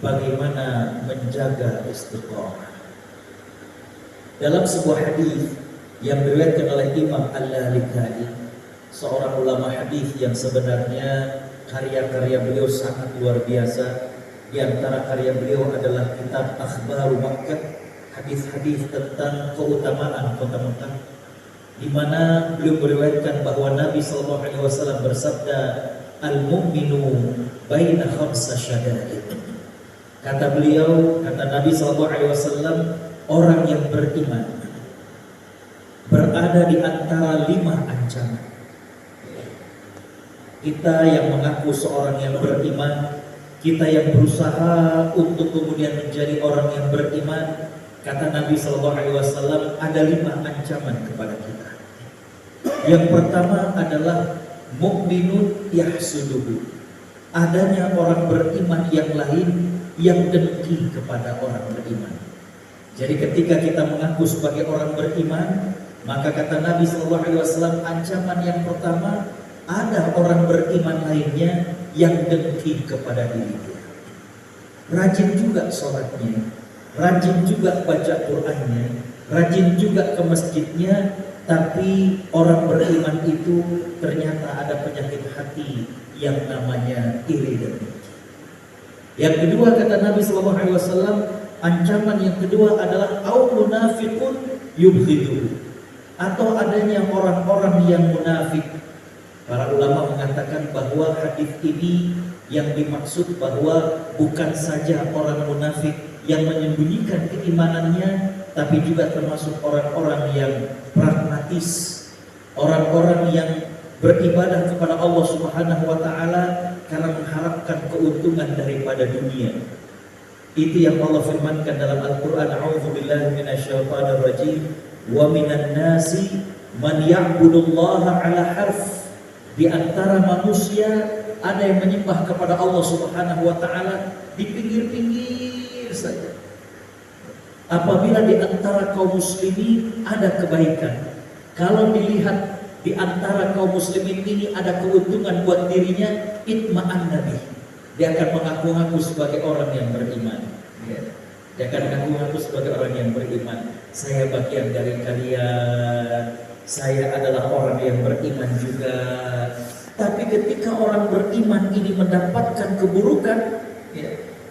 bagaimana menjaga istiqomah. Dalam sebuah hadis yang diriwayatkan oleh Imam Al-Lalikai, seorang ulama hadis yang sebenarnya karya-karya beliau sangat luar biasa. Di antara karya beliau adalah kitab Akhbaru Makkah, hadis-hadis tentang keutamaan kota Mekah, di mana beliau meriwayatkan bahwa Nabi SAW bersabda, al-mu'minu baina khamsa syada'id. Kata beliau, kata Nabi SAW, orang yang beriman berada di antara 5 ancaman. Kita yang mengaku seorang yang beriman, kita yang berusaha untuk kemudian menjadi orang yang beriman, kata Nabi SAW, ada 5 ancaman kepada kita. Yang pertama adalah mukminun yahsuduhu, adanya orang beriman yang lain yang dengki kepada orang beriman. Jadi ketika kita mengaku sebagai orang beriman, maka kata Nabi SAW, ancaman yang pertama, ada orang beriman lainnya yang dengki kepada dirinya. Rajin juga sholatnya, rajin juga baca Qur'annya, rajin juga ke masjidnya, tapi orang beriman itu ternyata ada penyakit hati yang namanya iri dan dengki. Yang kedua kata Nabi SAW, ancaman yang kedua adalah au munafiqun yubghidu, atau adanya orang-orang yang munafik. Para ulama mengatakan bahwa hadis ini yang dimaksud bahwa bukan saja orang munafik yang menyembunyikan keimanannya, tapi juga termasuk orang-orang yang pragmatis, orang-orang yang beribadah kepada Allah Subhanahu wa taala karena mengharapkan keuntungan daripada dunia. Itu yang Allah firmankan dalam Al-Qur'an, a'udzubillahi minasyaitonir rajim, wa minan nasi man ya'budullaha 'ala harf. Di antara manusia ada yang menyembah kepada Allah Subhanahu wa taala di pinggir-pinggir saja. Apabila di antara kaum muslimin ada kebaikan, kalau dilihat di antara kaum muslimin ini ada keuntungan buat dirinya, itma'an nabi, dia akan mengaku-ngaku sebagai orang yang beriman. Dia akan mengaku-ngaku sebagai orang yang beriman. Saya bagian dari kalian, saya adalah orang yang beriman juga. Tapi ketika orang beriman ini mendapatkan keburukan,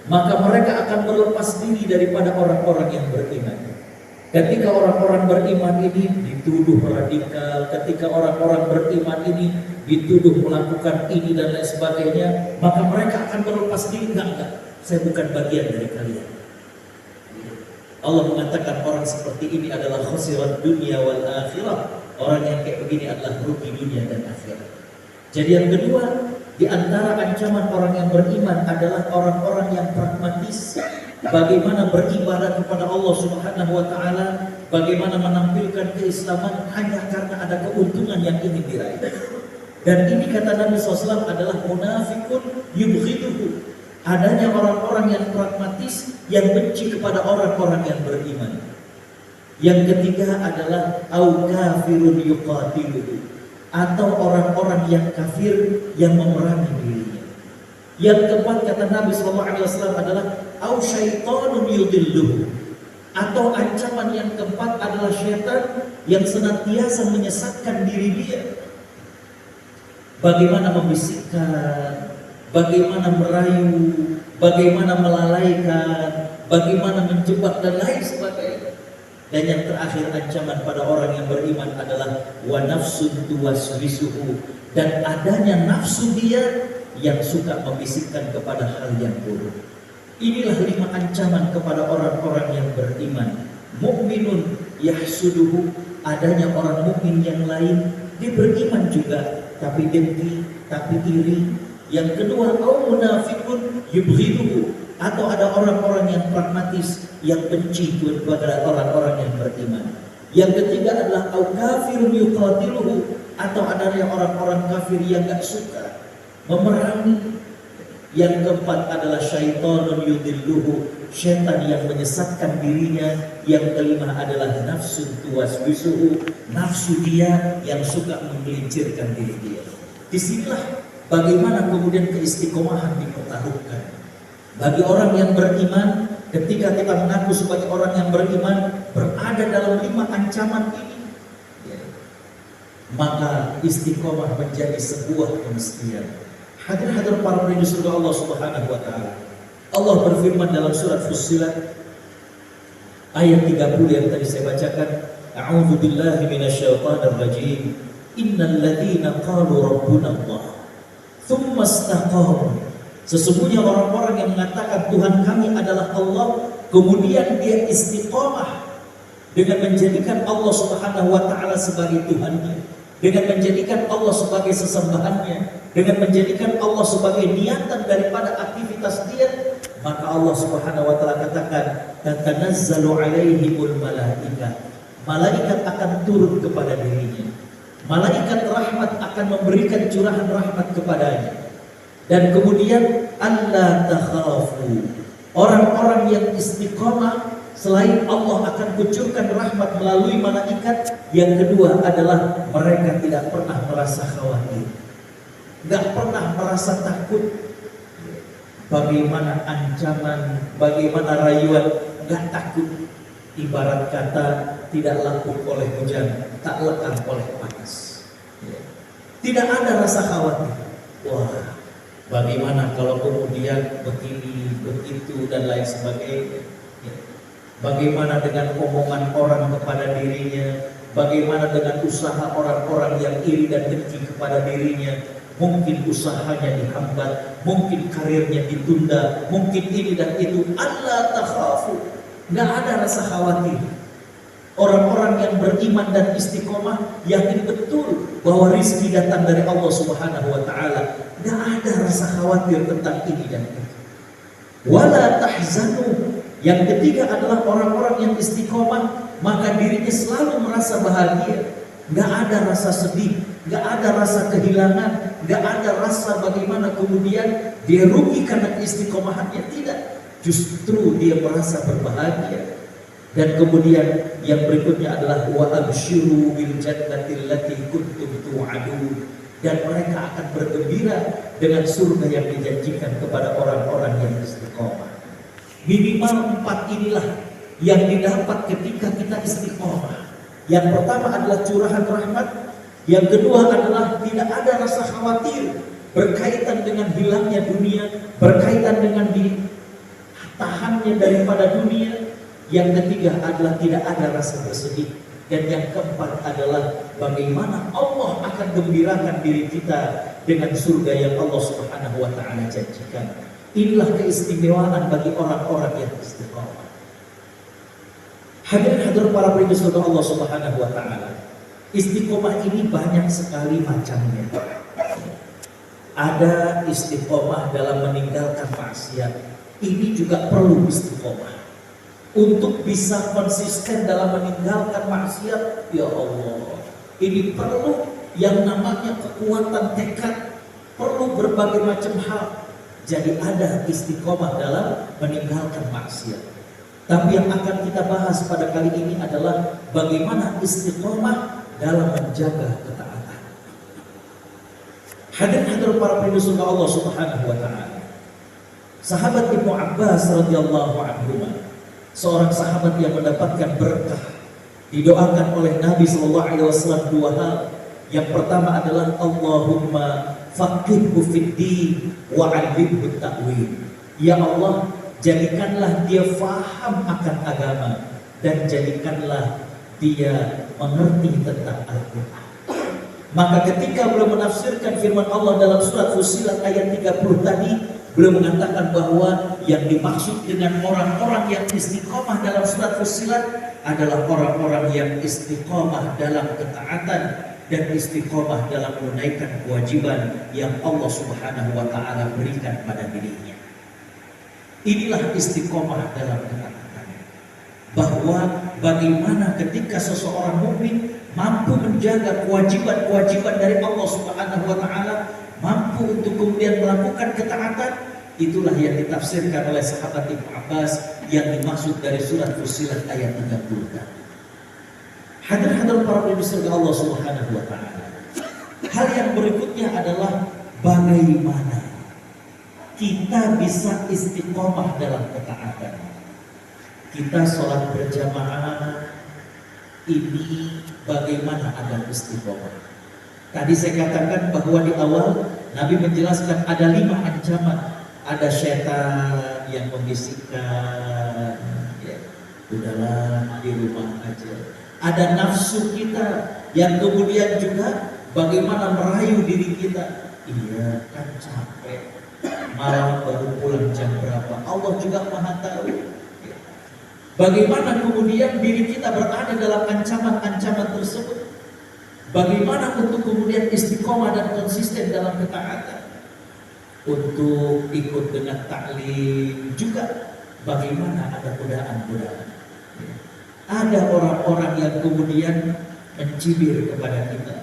maka mereka akan berlepas diri daripada orang-orang yang beriman. Ketika orang-orang beriman ini dituduh radikal, ketika orang-orang beriman ini dituduh melakukan ini dan lain sebagainya, maka mereka akan berlepas diri. Enggak, saya bukan bagian dari kalian. Allah mengatakan orang seperti ini adalah khosirat dunia wal akhirah. Orang yang kayak begini adalah rugi dunia dan akhirat. Jadi yang kedua, di antara ancaman orang yang beriman adalah orang-orang yang pragmatis. Bagaimana beribadah kepada Allah Subhanahu wa taala, bagaimana menampilkan keislaman hanya karena ada keuntungan yang ingin diraih. Dan ini kata Nabi SAW adalah munafikun yubghiduhu, adanya orang-orang yang pragmatis yang benci kepada orang-orang yang beriman. Yang ketiga adalah au kafirun yuqatiluhu, atau orang-orang yang kafir yang memerangi dirinya. Yang keempat kata Nabi SAW adalah au syaitanun yudilluhu, atau ancaman yang keempat adalah syaitan yang senantiasa menyesatkan diri dia. Bagaimana membisikkan, bagaimana merayu, bagaimana melalaikan, bagaimana menjebak dan lain sebagainya. Dan yang terakhir ancaman pada orang yang beriman adalah wa nafsun tuwaswisuhu, dan adanya nafsu dia yang suka membisikkan kepada hal yang buruk. Inilah 5 ancaman kepada orang-orang yang beriman. Mukminun yahsuduhu, adanya orang mukmin yang lain, dia beriman juga tapi dengki, tapi iri. Yang kedua, au munafiqun yubghiduhu, atau ada orang-orang yang pragmatis yang benci kepada orang-orang yang beriman. Yang ketiga adalah au kafirun yuqatiluhu, atau ada orang-orang kafir yang gak suka memerangi. Yang keempat adalah syaitanun yudilluhu, syaitan yang menyesatkan dirinya. Yang kelima adalah nafsu tuwaswisuhu, nafsu dia yang suka menggelincirkan diri dia. Disinilah bagaimana kemudian keistiqomahan dipertaruhkan. Bagi orang yang beriman, ketika kita mengaku sebagai orang yang beriman, berada dalam 5 ancaman ini, ya, maka istiqomah menjadi sebuah kemestian. Hadir-hadir para penduduk surga Allah Subhanahu wa taala. Allah berfirman dalam surat Fussilat ayat 30 yang tadi saya bacakan, A'udzu billahi minasyaitonir rajim. Innal ladzina qalu rabbuna Allah tsumma istaqamu. Sesungguhnya orang-orang yang mengatakan Tuhan kami adalah Allah, kemudian dia istiqomah dengan menjadikan Allah Subhanahu wa taala sebagai Tuhannya, dengan menjadikan Allah sebagai sesembahannya, dengan menjadikan Allah sebagai niatan daripada aktivitas dia, maka Allah Subhanahu wa taala katakan, tatanazzalu alaihimul malaikah. Malaikat akan turun kepada dirinya. Malaikat rahmat akan memberikan curahan rahmat kepadanya. Dan kemudian alla takhafu. Orang-orang yang istiqomah selain Allah akan kucurkan rahmat melalui malaikat. Yang kedua adalah mereka tidak pernah merasa khawatir, tidak pernah merasa takut. Bagaimana ancaman, bagaimana rayuan, nggak takut. Ibarat kata tidak lapuk oleh hujan, tak lekang oleh panas. Tidak ada rasa khawatir. Wah, bagaimana kalau kemudian begini, begitu dan lain sebagainya. Bagaimana dengan omongan orang kepada dirinya? Bagaimana dengan usaha orang-orang yang iri dan dengki kepada dirinya? Mungkin usahanya dihambat, mungkin karirnya ditunda, mungkin ini dan itu. Allah takhafu, nggak ada rasa khawatir. Orang-orang yang beriman dan istiqomah yakin betul bahwa rizki datang dari Allah Subhanahu wa taala. Nggak ada rasa khawatir tentang ini dan itu. Wala tahzanu. Yang ketiga adalah orang-orang yang istiqomah, maka dirinya selalu merasa bahagia. Nggak ada rasa sedih, nggak ada rasa kehilangan, nggak ada rasa bagaimana kemudian dia rugi karena istiqomahannya. Tidak, justru dia merasa berbahagia. Dan kemudian yang berikutnya adalah wa absyiru bil jannati allati kuntum tu'adun. Dan mereka akan bergembira dengan surga yang dijanjikan kepada orang-orang yang istiqomah. Minimal 4 inilah yang didapat ketika kita istiqomah. Yang pertama adalah curahan rahmat. Yang kedua adalah tidak ada rasa khawatir berkaitan dengan hilangnya dunia, berkaitan dengan ditahannya daripada dunia. Yang ketiga adalah tidak ada rasa bersedih. Dan yang keempat adalah bagaimana Allah akan gembirakan diri kita dengan surga yang Allah Subhanahu wa taala janjikan. Inilah keistimewaan bagi orang-orang yang istiqomah. Hadir para penduduk surga Allah Subhanahu wa taala. Istiqomah ini banyak sekali macamnya. Ada istiqomah dalam meninggalkan maksiat. Ini juga perlu istiqomah. Untuk bisa konsisten dalam meninggalkan maksiat, ya Allah, ini perlu yang namanya kekuatan tekad, perlu berbagai macam hal. Jadi ada istiqomah dalam meninggalkan maksiat. Tapi yang akan kita bahas pada kali ini adalah bagaimana istiqomah dalam menjaga ketaatan. Hadir para penduduk surga Allah Subhanahu wa taala. Sahabat Ibnu Abbas radhiyallahu anhu, seorang sahabat yang mendapatkan berkah, didoakan oleh Nabi sallallahu alaihi wasallam 2 hal. Yang pertama adalah Allahumma faqihhu fid-din wa 'allimhu ta'wil. Ya Allah, jadikanlah dia faham akan agama dan jadikanlah dia mengerti tentang Al-Qur'an. Maka ketika beliau menafsirkan firman Allah dalam surat Fussilat ayat 30 tadi, beliau mengatakan bahwa yang dimaksud dengan orang-orang yang istiqomah dalam surat Fussilat adalah orang-orang yang istiqomah dalam ketaatan dan istiqomah dalam menunaikan kewajiban yang Allah Subhanahu wa taala berikan pada dirinya. Inilah istiqomah dalam ketaatan. Bahwa bagaimana ketika seseorang mukmin mampu menjaga kewajiban-kewajiban dari Allah Subhanahu wa taala, mampu untuk kemudian melakukan ketaatan, itulah yang ditafsirkan oleh sahabat Ibnu Abbas yang dimaksud dari surat Fussilat ayat 30. Hadir para penduduk surga Allah Subhanahu wa taala. Hal yang berikutnya adalah bagaimana kita bisa istiqomah dalam ketaatan. Kita sholat berjamaah ini bagaimana agar istiqomah? Tadi saya katakan bahwa di awal Nabi menjelaskan ada 5 ancaman. Ada syaitan yang membisikkan, ya, udahlah di rumah aja. Ada nafsu kita yang kemudian juga bagaimana merayu diri kita. Iya kan capek, malam baru pulang jam berapa, Allah juga maha tahu. Bagaimana kemudian diri kita berada dalam ancaman-ancaman tersebut. Bagaimana untuk kemudian istiqomah dan konsisten dalam ketaatan. Untuk ikut dengan taklim juga bagaimana ada godaan-godaan. Ada orang-orang yang kemudian mencibir kepada kita.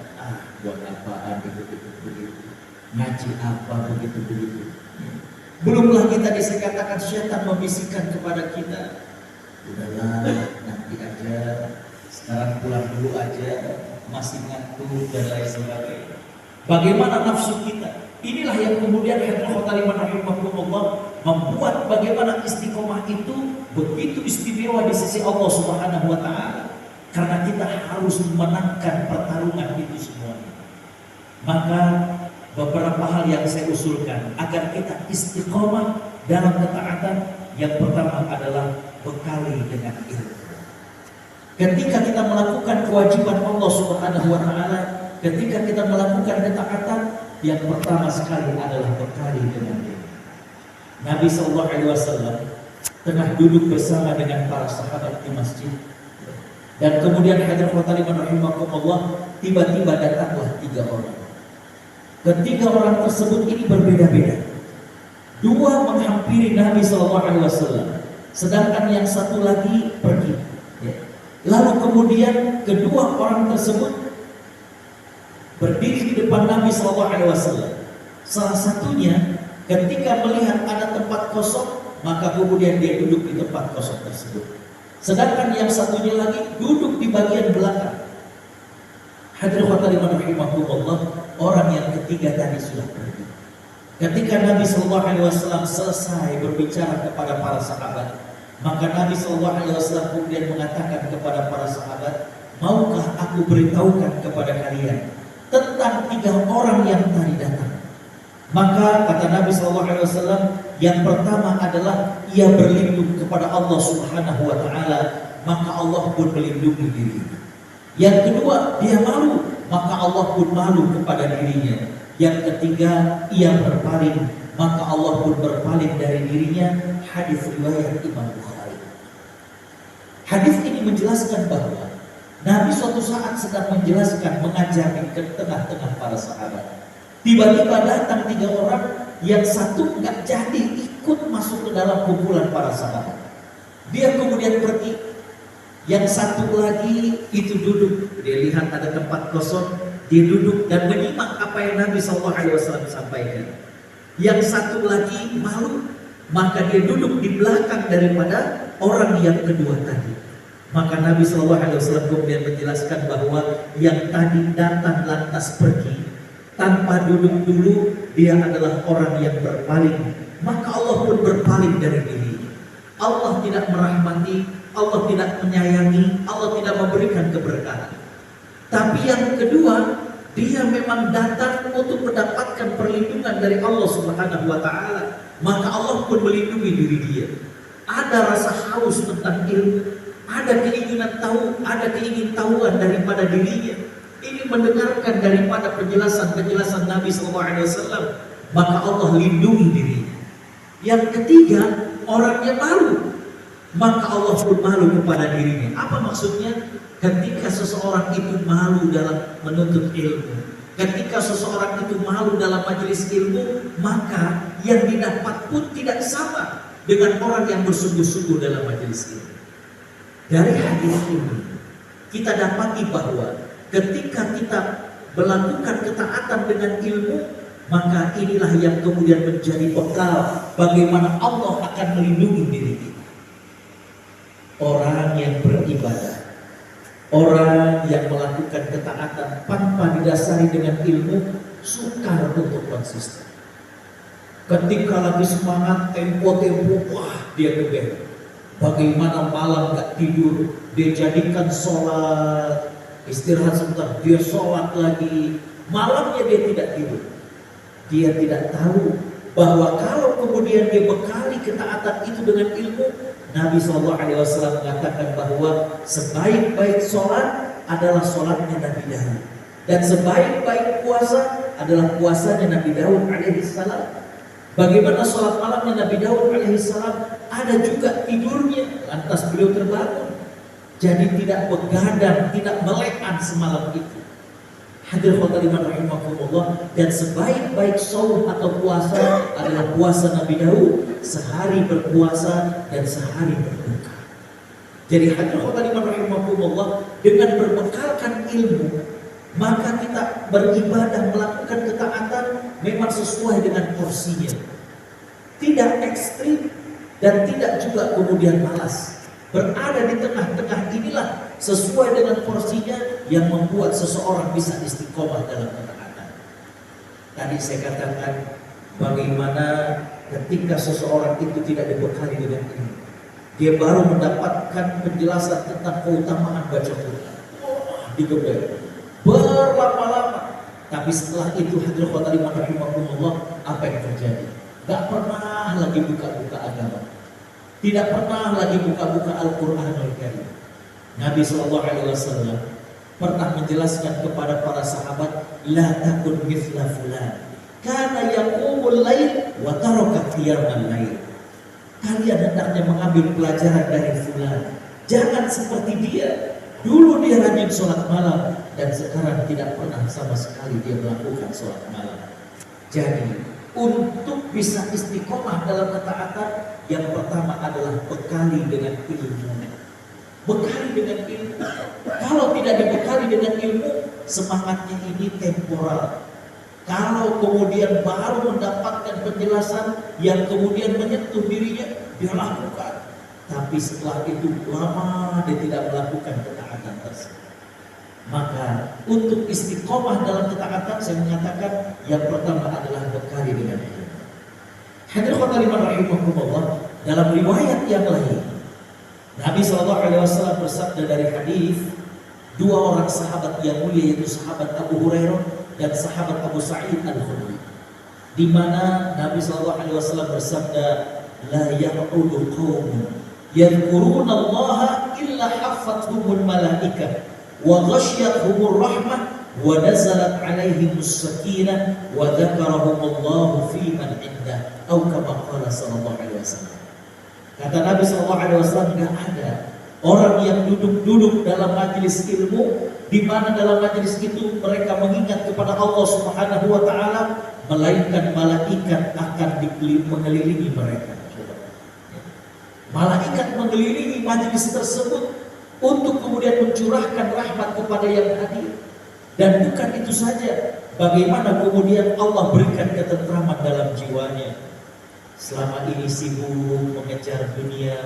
Buat apaan begitu-begitu, ngaji apa begitu-begitu. Belumlah kita dikatakan syaitan membisikkan kepada kita, udahlah nanti aja, sekarang pulang dulu aja, masih ngantuk dan lain sebagainya. Bagaimana nafsu kita? Inilah yang kemudian Hadirin rahimahumullah membuat bagaimana istiqomah itu begitu istimewa di sisi Allah Subhanahu wa taala. Karena kita harus memenangkan pertarungan itu semuanya. Maka beberapa hal yang saya usulkan agar kita istiqomah dalam ketaatan. Yang pertama adalah bekali dengan ilmu. Ketika kita melakukan kewajiban Allah Subhanahu wa taala, ketika kita melakukan ketaatan, yang pertama sekali adalah bekali dengan ilmu. Nabi sallallahu alaihi wasallam tengah duduk bersama dengan para sahabat di masjid. Dan kemudian hadirin rahimakumullah, tiba-tiba datanglah 3 orang. Ketiga orang tersebut ini berbeda-beda. 2 menghampiri Nabi SAW, sedangkan yang satu lagi pergi. Lalu kemudian kedua orang tersebut berdiri di depan Nabi SAW. Salah satunya ketika melihat ada tempat kosong, maka kemudian dia duduk di tempat kosong tersebut. Sedangkan yang satunya lagi duduk di bagian belakang. Hadirin rahimahumullah, orang yang ketiga tadi sudah pergi. Ketika Nabi SAW selesai berbicara kepada para sahabat, maka Nabi SAW kemudian mengatakan kepada para sahabat, maukah aku beritahukan kepada kalian tentang 3 orang yang tadi datang? Maka kata Nabi SAW, yang pertama adalah ia berlindung kepada Allah Subhanahu wa taala, maka Allah pun melindungi dirinya. Yang kedua, dia malu, maka Allah pun malu kepada dirinya. Yang ketiga, ia berpaling, maka Allah pun berpaling dari dirinya. Hadis riwayat Imam Bukhari. Hadis ini menjelaskan bahwa Nabi suatu saat sedang menjelaskan, mengajari ke tengah-tengah para sahabat. Tiba-tiba datang 3 orang, yang satu nggak jadi ikut masuk ke dalam kumpulan para sahabat. Dia kemudian pergi. Yang satu lagi itu duduk. Dia lihat ada tempat kosong, dia duduk dan menyimak apa yang Nabi SAW sampaikan. Yang satu lagi malu, maka dia duduk di belakang daripada orang yang kedua tadi. Maka Nabi SAW kemudian menjelaskan bahwa yang tadi datang lantas pergi tanpa duduk dulu, dia adalah orang yang berpaling, maka Allah pun berpaling dari dirinya. Allah tidak merahmati, Allah tidak menyayangi, Allah tidak memberikan keberkahan. Tapi yang kedua, dia memang datang untuk mendapatkan perlindungan dari Allah Subhanahu wa taala, maka Allah pun melindungi diri dia. Ada rasa haus tentang ilmu, ada keinginan tahu, ada keingintahuan daripada dirinya. Ini mendengarkan daripada penjelasan-penjelasan Nabi SAW, maka Allah lindungi dirinya. Yang ketiga, orangnya malu, maka Allah pun malu kepada dirinya. Apa maksudnya? Ketika seseorang itu malu dalam menuntut ilmu, ketika seseorang itu malu dalam majelis ilmu, maka yang didapat pun tidak sama dengan orang yang bersungguh-sungguh dalam majelis ilmu. Dari hadis ini kita dapati bahwa ketika kita melakukan ketaatan dengan ilmu, maka inilah yang kemudian menjadi bekal bagaimana Allah akan melindungi diri kita. Orang yang beribadah, orang yang melakukan ketaatan tanpa didasari dengan ilmu, sukar untuk konsisten. Ketika lagi semangat tempo-tempo, wah dia gebet. Bagaimana malam gak tidur, dia jadikan sholat, istirahat sebentar, dia sholat lagi. Malamnya dia tidak tidur. Dia tidak tahu bahwa kalau kemudian dia bekali ketaatan itu dengan ilmu, Nabi SAW mengatakan bahwa sebaik-baik sholat adalah sholatnya Nabi Daud, dan sebaik-baik puasa adalah puasanya Nabi Daud alaihissalam. Bagaimana sholat malamnya Nabi Daud alaihissalam? Ada juga tidurnya, lantas beliau terbangun. Jadi tidak begadang, tidak melekan semalam itu. Hadirin khotaliman rahimakumullah. Dan sebaik-baik shaum atau puasa adalah puasa Nabi Daud, sehari berpuasa dan sehari berbuka. Jadi hadirin khotaliman rahimakumullah, dengan berbekalkan ilmu, maka kita beribadah, melakukan ketaatan memang sesuai dengan porsinya, tidak ekstrim dan tidak juga kemudian malas. Berada di tengah-tengah inilah sesuai dengan porsinya yang membuat seseorang bisa istiqomah dalam ketaatan. Tadi saya katakan bagaimana ketika seseorang itu tidak dibekali dengan ilmu, dia baru mendapatkan penjelasan tentang keutamaan baca Quran, digebel berlama-lama. Tapi setelah itu hadirin khotaliman rahimakumullah, apa yang terjadi? Gak pernah lagi buka-buka agama, tidak pernah lagi buka-buka Al-Quranul Karim. Nabi SAW pernah menjelaskan kepada para sahabat, la takun mithla fulan kana yaqumul lail wa taraka qiyamal lail. Kalian hendaknya mengambil pelajaran dari fulan, jangan seperti dia. Dulu dia rajin sholat malam dan sekarang tidak pernah sama sekali dia melakukan sholat malam. Jadi untuk bisa istiqomah dalam ketaatan, yang pertama adalah bekali dengan ilmu. Bekali dengan ilmu. Kalau tidak dibekali dengan ilmu, semangatnya ini temporal. Kalau kemudian baru mendapatkan penjelasan yang kemudian menyentuh dirinya, dia lakukan. Tapi setelah itu lama dia tidak melakukan ketaatan tersebut. Maka untuk istiqomah dalam ketaatan, saya mengatakan yang pertama adalah bekali dengan ilmu. Hadirin khotaliman rahimakumullah, dalam riwayat yang lain Nabi SAW bersabda dari hadis dua orang sahabat yang mulia, yaitu sahabat Abu Hurairah dan sahabat Abu Sa'id Al-Khudri, di mana Nabi SAW bersabda, la ya'udu qaumun yadhkurunallaha illa haffathumul malaikah wa ghasyiyatuhumur rahmah wa nazalat alaihimus sakinah wa dzakarahumullahu fi man indah, atau kama qala sallallahu alaihi wasallam. Kata Nabi sallallahu alaihi wasallam, enggak ada orang yang duduk-duduk dalam majelis ilmu di mana dalam majelis itu mereka mengingat kepada Allah Subhanahu wa taala, melainkan malaikat akan mengelilingi mereka. Malaikat mengelilingi majelis tersebut untuk kemudian mencurahkan rahmat kepada yang hadir. Dan bukan itu saja, bagaimana kemudian Allah berikan ketentraman dalam jiwanya. Selama ini sibuk mengejar dunia,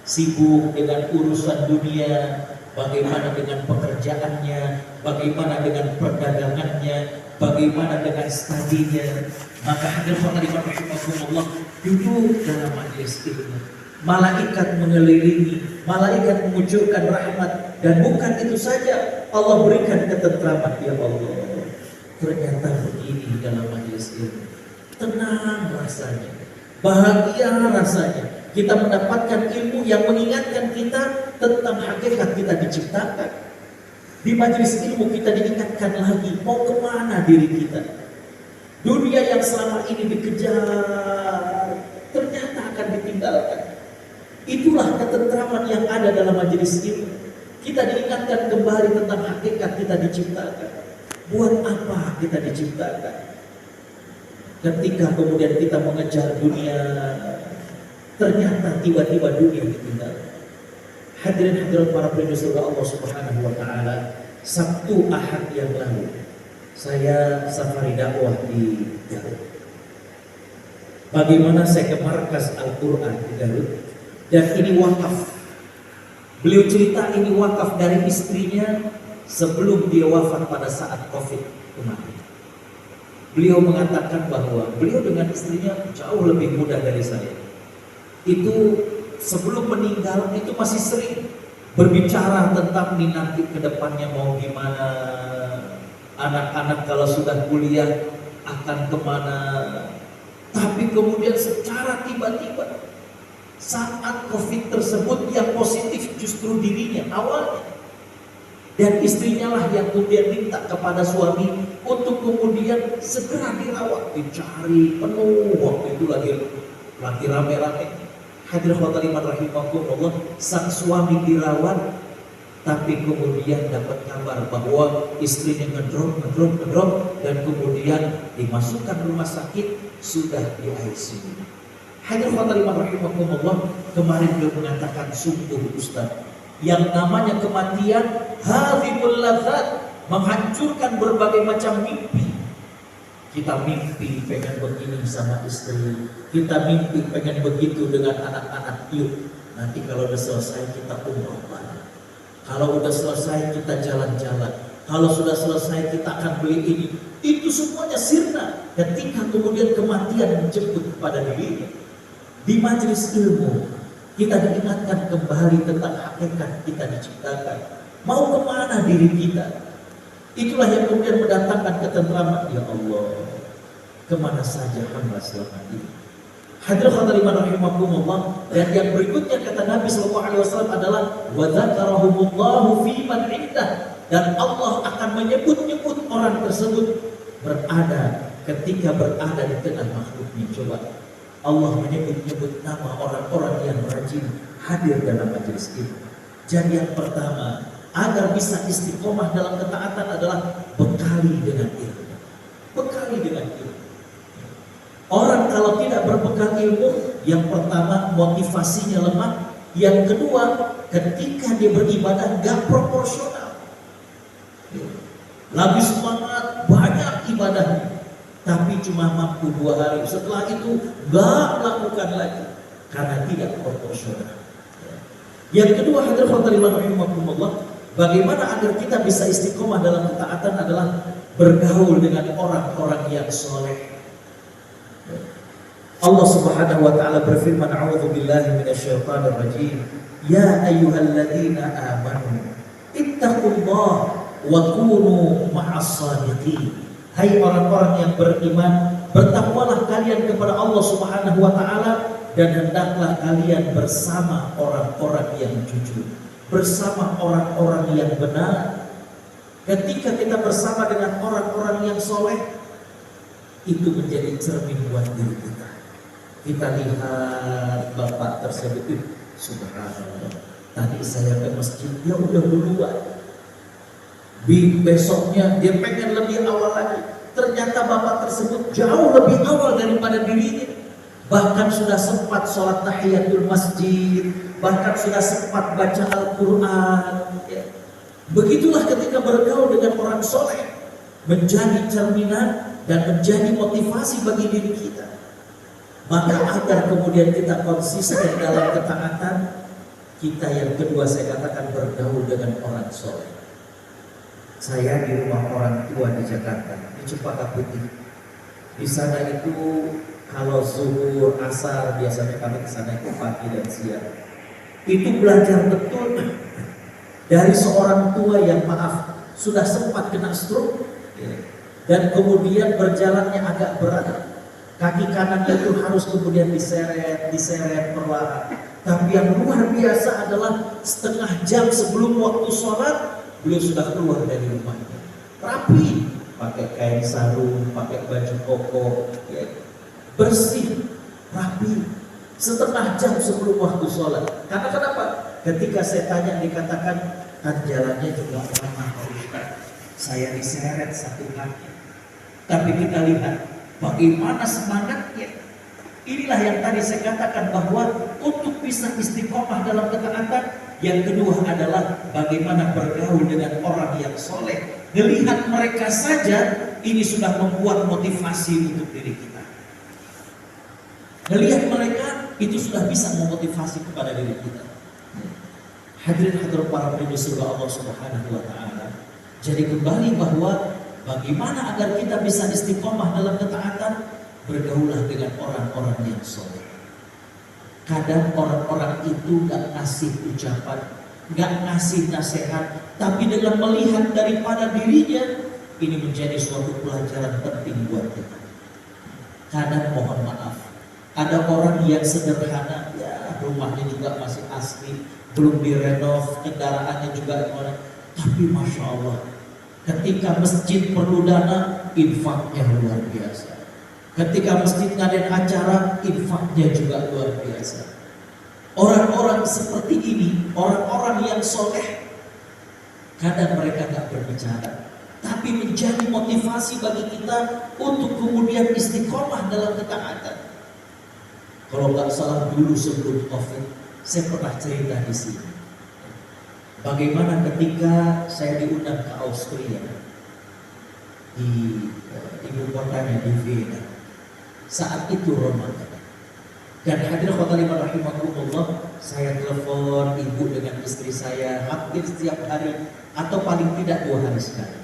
sibuk dengan urusan dunia, bagaimana dengan pekerjaannya, bagaimana dengan perdagangannya, bagaimana dengan studinya. Maka hadirin khotaliman rahimakumullah, duduk dalam majelis ilmu, malaikat mengelilingi, malaikat mengucurkan rahmat. Dan bukan itu saja, Allah berikan ketentraman. Ya Allah, ternyata begini dalam majelis ilmu, tenang rasanya, bahagia rasanya. Kita mendapatkan ilmu yang mengingatkan kita tentang hakikat kita diciptakan. Di majelis ilmu kita diingatkan lagi mau kemana diri kita. Dunia yang selama ini dikejar ternyata akan ditinggalkan. Itulah ketentraman yang ada dalam majelis ilmu. Kita diingatkan kembali tentang hakikat kita diciptakan. Buat apa kita diciptakan? Ketika kemudian kita mengejar dunia, ternyata tiba-tiba dunia ditinggalkan. Hadirin hadirat para penduduk surga Allah Subhanahu wa taala, Sabtu Ahad yang lalu saya safari dakwah di Garut. Bagaimana saya ke markas Al-Quran di Garut, dan ini wakaf. Beliau cerita ini wakaf dari istrinya sebelum dia wafat pada saat COVID kemarin. Beliau mengatakan bahwa beliau dengan istrinya jauh lebih muda dari saya. Itu sebelum meninggal itu masih sering berbicara tentang nanti ke depannya mau gimana, anak-anak kalau sudah kuliah akan kemana. Tapi kemudian secara tiba-tiba saat COVID tersebut yang positif justru dirinya awalnya. Dan istrinya lah yang kemudian minta kepada suami untuk kemudian segera dirawat, dicari penuh. Waktu itu lagi rame-rame. Hadirin khotaliman rahimakumullah, sang suami dirawat, tapi kemudian dapat kabar bahwa istrinya ngedrop, dan kemudian dimasukkan rumah sakit, sudah di ICU. Hadirin khotaliman rahimakumullah, kemarin beliau mengatakan, sungguh Ustaz, yang namanya kematian hadhimul ladzat, menghancurkan berbagai macam mimpi. Kita mimpi pengen begini sama istri, kita mimpi pengen begitu dengan anak-anak. Yuk, nanti kalau udah selesai kita umroh, kalau udah selesai kita jalan-jalan, kalau sudah selesai kita akan beli ini. Itu semuanya sirna ketika kemudian kematian menjemput kepada dirinya. Di majelis ilmu kita diingatkan kembali tentang hakikat kita diciptakan. Mau kemana diri kita? Itulah yang kemudian mendatangkan ketentraman. Ya Allah, kemana saja hamba selama ini? Hadirin khotaliman rahimakumullah. Dan yang berikutnya kata Nabi SAW adalah wa dzakarahumullahu fi man indah, dan Allah akan menyebut-nyebut orang tersebut berada ketika berada di tengah makhluknya. Coba, Allah menyebut-nyebut nama orang-orang yang rajin hadir dalam majelis ilmu. Jadi yang pertama, agar bisa istiqomah dalam ketaatan adalah bekali dengan ilmu. Bekali dengan ilmu. Orang kalau tidak berbekal ilmu, yang pertama motivasinya lemah, yang kedua ketika dia beribadah gak proporsional. Lagi semangat, banyak ibadahnya, tapi cuma mampu 2 hari. Setelah itu gak melakukan lagi karena tidak proporsional. Yang kedua, hadirin khotaliman rahimakumullah, bagaimana agar kita bisa istiqomah dalam ketaatan adalah bergaul dengan orang-orang yang soleh. Allah Subhanahu wa taala berfirman, a'udzu billahi minasyaitonir rajim, ya ayyuhalladzina amanu ittaqullaha wa kunu ma'as shadiqin. Hai orang-orang yang beriman, bertakwalah kalian kepada Allah Subhanahu wa taala, dan hendaklah kalian bersama orang-orang yang jujur, bersama orang-orang yang benar. Ketika kita bersama dengan orang-orang yang soleh, itu menjadi cermin buat diri kita. Kita lihat bapak tersebut, subhanallah, tadi saya ke masjid, dia udah duluan. Besoknya dia pengen lebih awal lagi. Ternyata bapak tersebut jauh lebih awal daripada dirinya. Bahkan sudah sempat sholat tahiyatul masjid, bahkan sudah sempat baca Al-Quran. Ya. Begitulah ketika bergaul dengan orang soleh, menjadi cerminan dan menjadi motivasi bagi diri kita. Maka agar kemudian kita konsisten dalam ketaatan, kita yang kedua saya katakan bergaul dengan orang soleh. Saya di rumah orang tua di Jakarta, di Cempaka Putih. Di sana itu kalau zuhur, asar, biasanya kami ke sana itu pagi dan siang. Itu belajar betul dari seorang tua yang maaf sudah sempat kena stroke, dan kemudian berjalannya agak berat. Kaki kanannya itu harus kemudian diseret perlahan. Tapi yang luar biasa adalah setengah jam sebelum waktu sholat, beliau sudah keluar dari rumahnya. Rapi, pakai kain sarung, pakai baju koko, ya. Bersih, rapi. Setengah jam sebelum waktu sholat. Karena kenapa? Ketika saya tanya dikatakan, kan jalannya juga lama Pak Ustaz. Saya diseret satu kaki. Tapi kita lihat bagaimana semangatnya. Inilah yang tadi saya katakan bahwa untuk bisa istiqomah dalam ketaatan, yang kedua adalah bagaimana bergaul dengan orang yang soleh. Melihat mereka saja ini sudah membuat motivasi untuk diri kita. Melihat mereka itu sudah bisa memotivasi kepada diri kita. Hadirin hadirat para pendengar surga Allah Subhanahu wa taala. Jadi kembali bahwa Bagaimana agar kita bisa istiqomah dalam ketaatan? Bergaulah dengan orang-orang yang soleh. Kadang orang-orang itu gak ngasih ucapan, gak ngasih nasihat, tapi dengan melihat daripada dirinya, ini menjadi suatu pelajaran penting buat kita. Kadang mohon maaf, ada orang yang sederhana, ya rumahnya juga masih asli, belum direnov, kendaraannya juga gimana, tapi Masya Allah, ketika masjid perlu dana, infaknya luar biasa. Ketika masjid ngadain acara, infaknya juga luar biasa. Orang-orang seperti ini, orang-orang yang soleh, kadang mereka gak berbicara, tapi menjadi motivasi bagi kita untuk kemudian istiqomah dalam ketaatan. Kalau nggak salah dulu sebelum COVID, saya pernah cerita di sini. Bagaimana ketika saya diundang ke Austria, di ibu kotanya di Vienna. Saat itu Ramadan. Dan hadirin khotbah rahimakumullah, saya telepon ibu dengan istri saya hampir setiap hari atau paling tidak 2 hari sekali.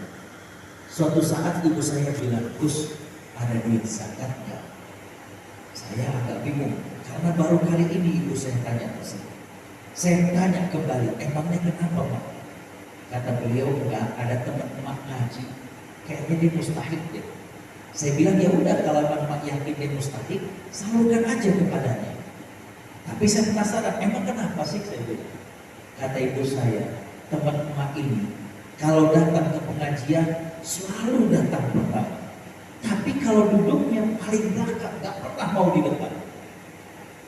Suatu saat ibu saya bilang, "Gus, ada duit zakat nggak?" Saya agak bingung karena baru kali ini ibu saya tanya ke saya. Saya tanya kembali, "Emangnya kenapa, Pak?" Kata beliau, "Enggak, ada teman emak ngaji, kayaknya dia mustahik deh." Saya bilang, "Ya udah, kalau emak yakin dia mustahik, salurkan aja kepadanya." Tapi saya penasaran, emang kenapa sih, saya bilang. Kata ibu saya, "Teman emak ini kalau datang ke pengajian selalu datang pertama, tapi kalau duduknya paling belakang, gak pernah mau di depan.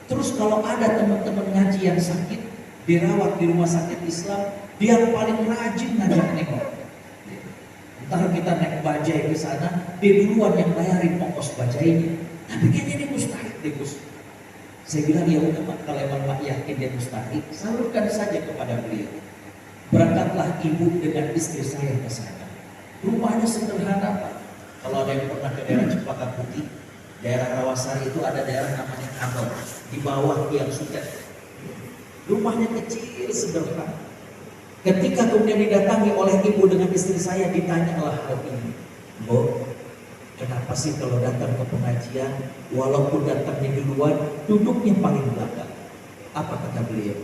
Terus kalau ada teman-teman ngaji yang sakit, dirawat di rumah sakit Islam, dia paling rajin ngajak nengok. Ntar kita naik bajai ke sana, dia duluan yang bayarin ongkos bajainya. Tapi kayaknya dia mustahik deh, Gus." Saya bilang, "Ya udah Pak, kalau emang Pak yakin dia mustahik, salurkan saja kepada beliau." Berangkatlah ibu dengan istri saya ke sana. Rumahnya sederhana, Pak. Kalau ada yang pernah ke daerah Cempaka Putih, daerah Rawasari itu ada daerah namanya Kantor, di bawah Tiang Sutet. Rumahnya kecil, sederhana. Ketika kemudian didatangi oleh ibu dengan istri saya, ditanyalah hal ini. "Bu, kenapa sih kalau datang ke pengajian, walaupun datangnya duluan, duduknya paling belakang?" Apa kata beliau?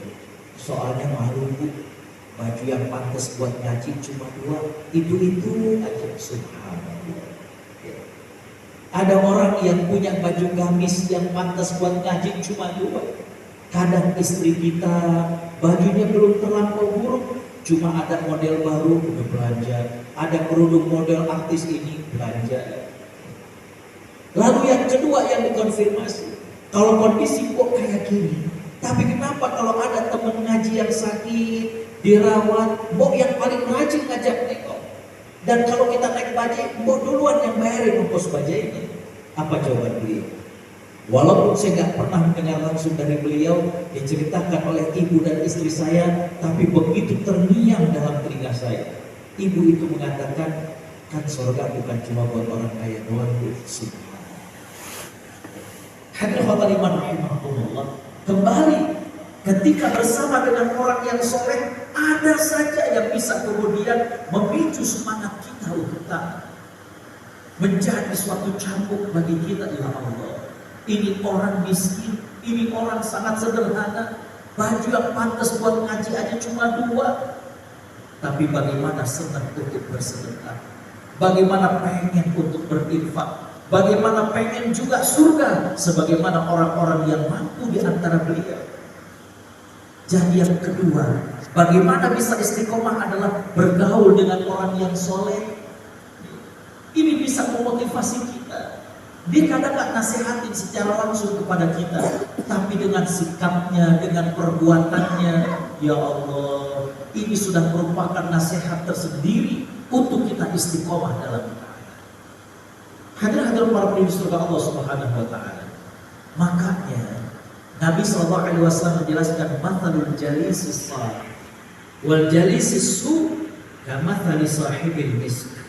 "Soalnya malu, Bu. Baju yang pantas buat ngaji cuma 2, itu aja." Subhanallah. Ada orang yang punya baju gamis yang pantas buat ngaji cuma 2. Kadang istri kita bajunya belum terlampau buruk, cuma ada model baru udah belanja, ada kerudung model artis ini belanja. Lalu yang kedua yang dikonfirmasi, kalau kondisi kok kayak gini, tapi kenapa kalau ada teman ngaji yang sakit, dirawat, mbok yang paling rajin ngajak nengok. Dan kalau kita naik bajai, mbok duluan yang bayarin ongkos bajainya. Apa jawaban beliau? Walaupun saya nggak pernah mendengar langsung dari beliau, diceritakan oleh ibu dan istri saya, tapi begitu terngiang dalam telinga saya. Ibu itu mengatakan, "Kan surga bukan cuma buat orang kaya doang, Bu." Subhanallah. Hadirin khotbah rahimahumullah. Kembali, ketika bersama dengan orang yang soleh, ada saja yang bisa kemudian memicu semangat kita untuk taat, menjadi suatu cambuk bagi kita. Ya Allah, ini orang miskin, ini orang sangat sederhana, baju yang pantas buat ngaji aja cuma 2. Tapi bagaimana senang untuk bersedekah, bagaimana pengen untuk berinfak, bagaimana pengen juga surga sebagaimana orang-orang yang mampu di antara beliau. Jadi yang kedua, bagaimana bisa istiqomah adalah bergaul dengan orang yang soleh. Ini bisa memotivasi kita. Dia kadang gak nasihatin secara langsung kepada kita, tapi dengan sikapnya, dengan perbuatannya, ya Allah, ini sudah merupakan nasihat tersendiri untuk kita istiqomah dalam ketaatan. Hadirin para penduduk surga Allah Subhanahu wa taala. Makanya Nabi sallallahu alaihi wasallam menjelaskan, "Mathalul jalisis salih wal jalisis su kamathali sahibil misk."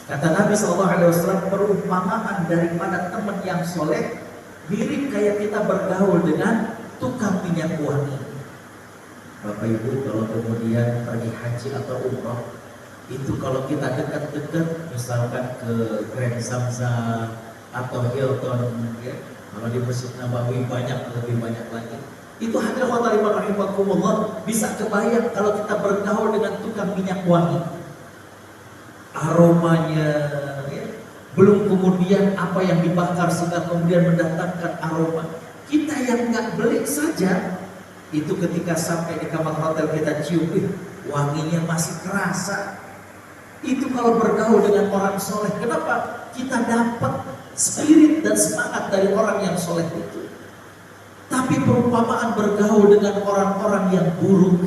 Kata Nabi SAW, perumpamaan daripada teman yang soleh mirip kayak kita bergaul dengan tukang minyak wangi. Bapak Ibu kalau kemudian pergi haji atau umrah, Itu kalau kita dekat-dekat, misalkan ke Grand Zamzam atau Hilton, ya, kalau di Masjid Nabawi lebih banyak lagi. Itu hadirin rahimakumullah, bisa kebayang kalau kita bergaul dengan tukang minyak wangi, aromanya, ya, belum kemudian apa yang dibakar sehingga kemudian mendatangkan aroma. Kita yang nggak beli saja, itu ketika sampai di kamar hotel kita cium, wanginya masih kerasa. Itu kalau bergaul dengan orang soleh. Kenapa? Kita dapat spirit dan semangat dari orang yang soleh itu. Tapi perumpamaan bergaul dengan orang-orang yang buruk,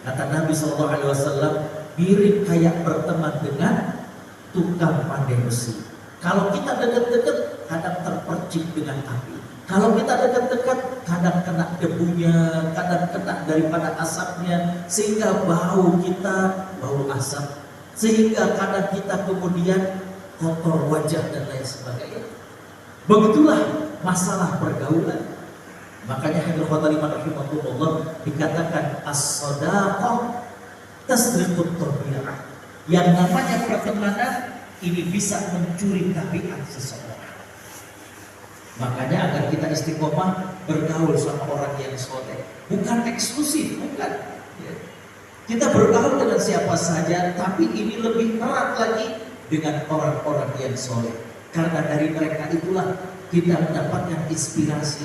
kata Nabi SAW, mirip kayak berteman dengan tukang pandai besi. Kalau kita dekat-dekat, kadang terpercik dengan api. Kalau kita dekat-dekat, kadang kena debunya, kadang kena daripada asapnya, sehingga bau kita bau asap. Sehingga kadang kita kemudian kotor wajah dan lain sebagainya. Begitulah masalah pergaulan. Makanya hadirin rahimahumullah dikatakan as-shadaqah tasriqut tabi'ah. Yang namanya pertemanan ini bisa mencuri tabiat seseorang. Makanya agar kita istiqomah bergaul sama orang yang soleh, bukan eksklusif, bukan. Kita bergaul dengan siapa saja, tapi ini lebih erat lagi dengan orang-orang yang soleh. Karena dari mereka itulah kita mendapatkan inspirasi,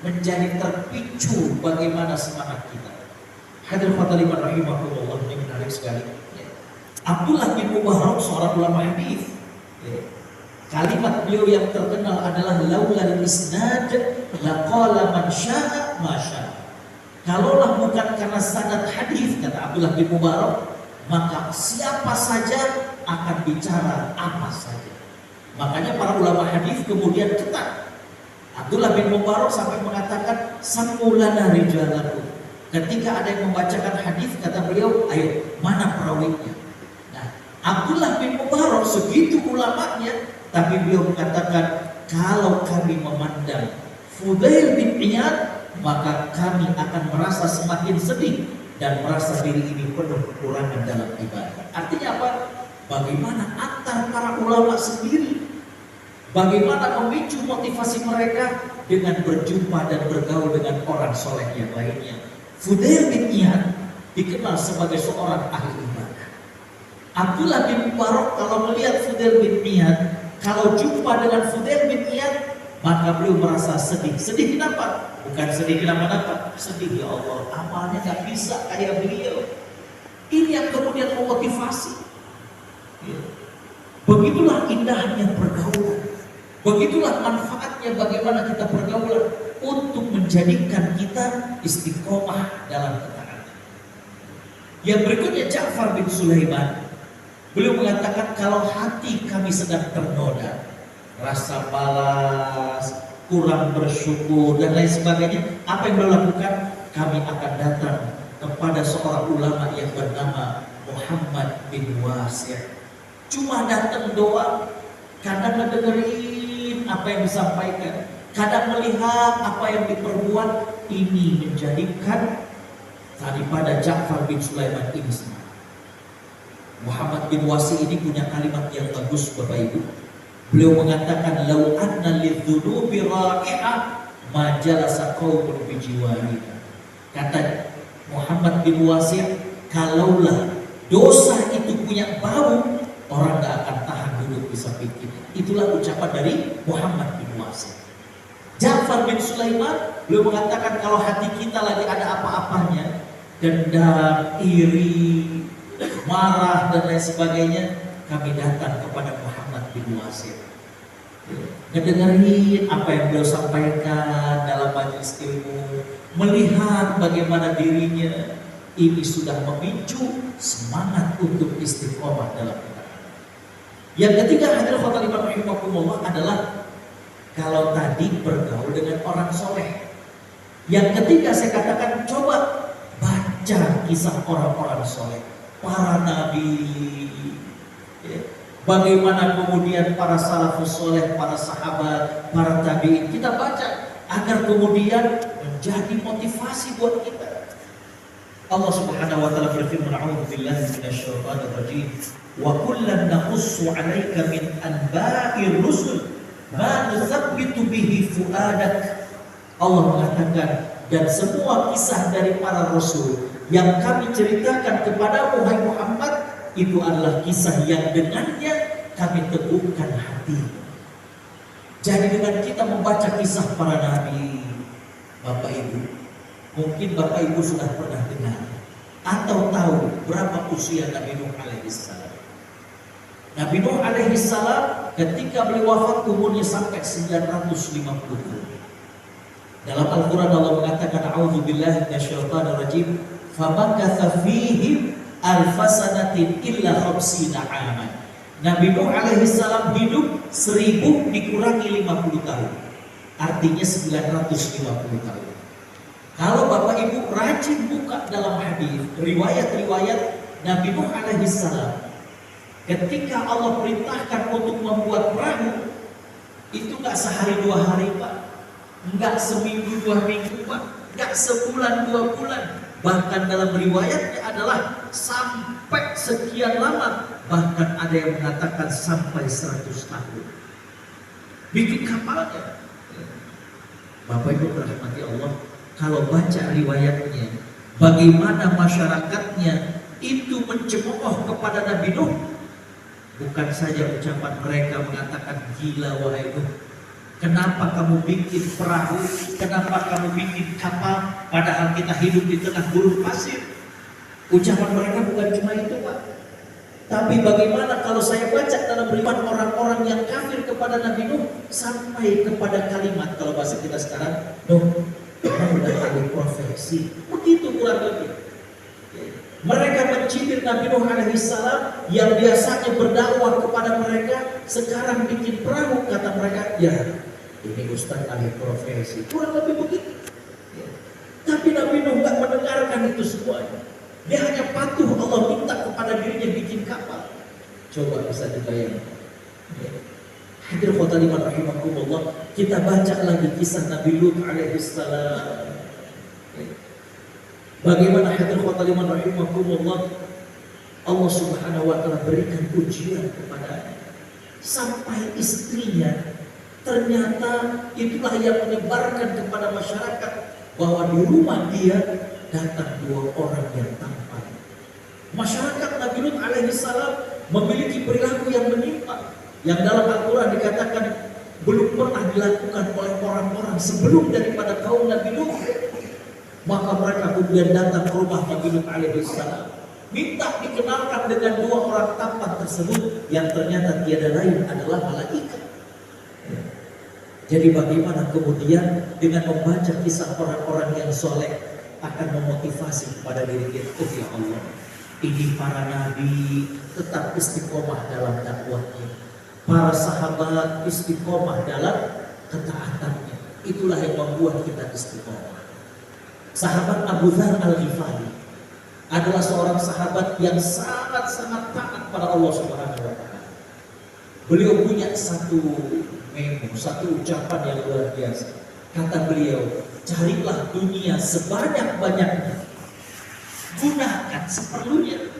menjadi terpicu bagaimana semangat kita. Hadirin rahimahumullah, ini menarik sekali. Abdullah bin Mubarak, seorang ulama hadis, kalimat beliau yang terkenal adalah laulal isnad laqala man syaa ma syaa. Kalaulah bukan karena sanad hadis, kata Abdullah bin Mubarak, maka siapa saja akan bicara apa saja. Makanya para ulama hadis kemudian ketat. Abdullah bin Mubarak sampai mengatakan samulana rijalakum. Ketika ada yang membacakan hadis, kata beliau, ayo mana perawinya. Nah, Abdullah bin Mubarak segitu ulamanya, tapi beliau mengatakan kalau kami memandang Fudail bin Iyad, maka kami akan merasa semakin sedih dan merasa diri ini penuh kekurangan dalam ibadah. Artinya apa? Bagaimana antar para ulama sendiri, bagaimana memicu motivasi mereka dengan berjumpa dan bergaul dengan orang soleh yang lainnya. Fudail bin Iyad dikenal sebagai seorang ahli ibadah. Abdullah bin Mubarak kalau melihat Fudail bin Iyad, kalau jumpa dengan Fudail bin Iyad, maka beliau merasa sedih. Sedih kenapa? Bukan sedih kenapa-napa, sedih ya Allah, amalnya gak bisa kayak beliau. Ini yang kemudian memotivasi. Begitulah indahnya pergaulan. Begitulah manfaatnya bagaimana kita pergaulan untuk menjadikan kita istiqomah dalam ketaatan. Yang berikutnya Ja'far bin Sulaiman, beliau mengatakan kalau hati kami sedang ternoda, rasa balas, kurang bersyukur dan lain sebagainya, apa yang beliau lakukan? Kami akan datang kepada seorang ulama yang bernama Muhammad bin Wasi'. Cuma datang doang, kadang mendengarin apa yang disampaikan, kadang melihat apa yang diperbuat. Ini menjadikan daripada Ja'far bin Sulaiman ini semangat. Muhammad bin Wasi' ini punya kalimat yang bagus Bapak Ibu. Beliau mengatakan lau anna lidzunubi ra'i'ah ma jalasa qaumun bi jiwarina. Kata Muhammad bin Wasi', kalaulah dosa itu punya bau, orang gak akan tahan duduk di samping kita. Itulah ucapan dari Muhammad bin Wasi'. Ja'far bin Sulaiman beliau mengatakan kalau hati kita lagi ada apa-apanya, dendam, iri, marah dan lain sebagainya, kami datang kepada Muhammad bin Wasi'. Ngedengerin apa yang beliau sampaikan dalam majelis ilmu, melihat bagaimana dirinya ini sudah memicu semangat untuk istiqomah dalam ketaatan. Yang ketiga hadirin rahimakumullah adalah kalau tadi bergaul dengan orang soleh. Yang ketiga saya katakan coba baca kisah orang-orang soleh, para nabi, ya. Bagaimana kemudian para salafus soleh, para sahabat, para tabi'in, kita baca agar kemudian menjadi motivasi buat kita. Allah Subhanahu wa taala berfirman, "A'udzu billahi minasyaitonir rajim. Wa kullan naqussu 'alaika min anba'ir rusul ma nuthabbitu bihi fuadak." Allah mengatakan, dan semua kisah dari para rasul yang kami ceritakan kepadamu wahai Muhammad, itu adalah kisah yang dengannya kami teguhkan hati. Jadi dengan kita membaca kisah para nabi, Bapak Ibu, mungkin Bapak Ibu sudah pernah dengar atau tahu berapa usia Nabi Nuh alaihissalam. Nabi Nuh alaihissalam ketika beliau wafat umurnya sampai 950 tahun. Dalam Al-Quran Allah mengatakan, "A'udzu billahi minasyaitonir rajim, famakatha fihim alfasanatin illa khamsina 'aman." Nabi Nuh alaihissalam hidup 1000 dikurangi 50 tahun. Artinya 950 tahun. Kalau Bapak Ibu rajin buka dalam hadis, riwayat-riwayat Nabi Nuh alaihissalam, ketika Allah perintahkan untuk membuat perahu, itu nggak sehari 2 hari Pak, nggak seminggu 2 minggu Pak, nggak sebulan 2 bulan. Bahkan dalam riwayatnya adalah sampai sekian lama, bahkan ada yang mengatakan sampai 100 tahun. Bikin kapalnya. Bapak Ibu rahmati Allah, kalau baca riwayatnya, bagaimana masyarakatnya itu mencemooh kepada Nabi Nuh. Bukan saja ucapan mereka mengatakan, "Gila wahai Nuh, kenapa kamu bikin perahu? Kenapa kamu bikin kapal? Padahal kita hidup di tengah gurun pasir." Ucapan mereka bukan cuma itu Pak. Tapi bagaimana kalau saya baca dalam riwayat orang-orang yang kafir kepada Nabi Nuh, sampai kepada kalimat, kalau bahasa kita sekarang, "Nuh, kamu udah ahli profesi." Begitu kurang lebih. Mereka mencibir Nabi Nuh alaihissalam yang biasanya berdakwah kepada mereka, sekarang bikin perahu, kata mereka, "Ya, ini Ustaz ahli profesi." Kurang lebih begitu. Tapi Nabi Nuh nggak mendengarkan itu semuanya. Dia hanya patuh, Allah minta kepada dirinya bikin kapal. Coba bisa dibayangkan. Hadirin khotaliman rahimakumullah, kita baca lagi kisah Nabi Lut alaihissalam. Bagaimana hadirin khotaliman rahimakumullah, Allah Subhanahu wa taala berikan ujian kepadanya. Sampai istrinya ternyata itulah yang menyebarkan kepada masyarakat bahwa di rumah dia datang 2 orang yang tampan. Masyarakat Nabi Lut alaihissalam memiliki perilaku yang menyimpang, yang dalam Al-Quran dikatakan belum pernah dilakukan oleh orang-orang sebelum daripada kaum Nabi Lut. Maka mereka kemudian datang ke rumah Nabi Lut alaihissalam, minta dikenalkan dengan 2 orang tampan tersebut yang ternyata tiada lain adalah malaikat. Jadi bagaimana kemudian dengan membaca kisah orang-orang yang soleh akan memotivasi kepada diri kita, "Oh ya Allah, ini para nabi tetap istiqomah dalam dakwahnya, para sahabat istiqomah dalam ketaatannya." Itulah yang membuat kita istiqomah. Sahabat Abu Dzar Al-Ghifari adalah seorang sahabat yang sangat-sangat taat pada Allah Subhanahu wa taala. Beliau punya satu ucapan yang luar biasa. Kata beliau, "Carilah dunia sebanyak-banyaknya, gunakan seperlunya,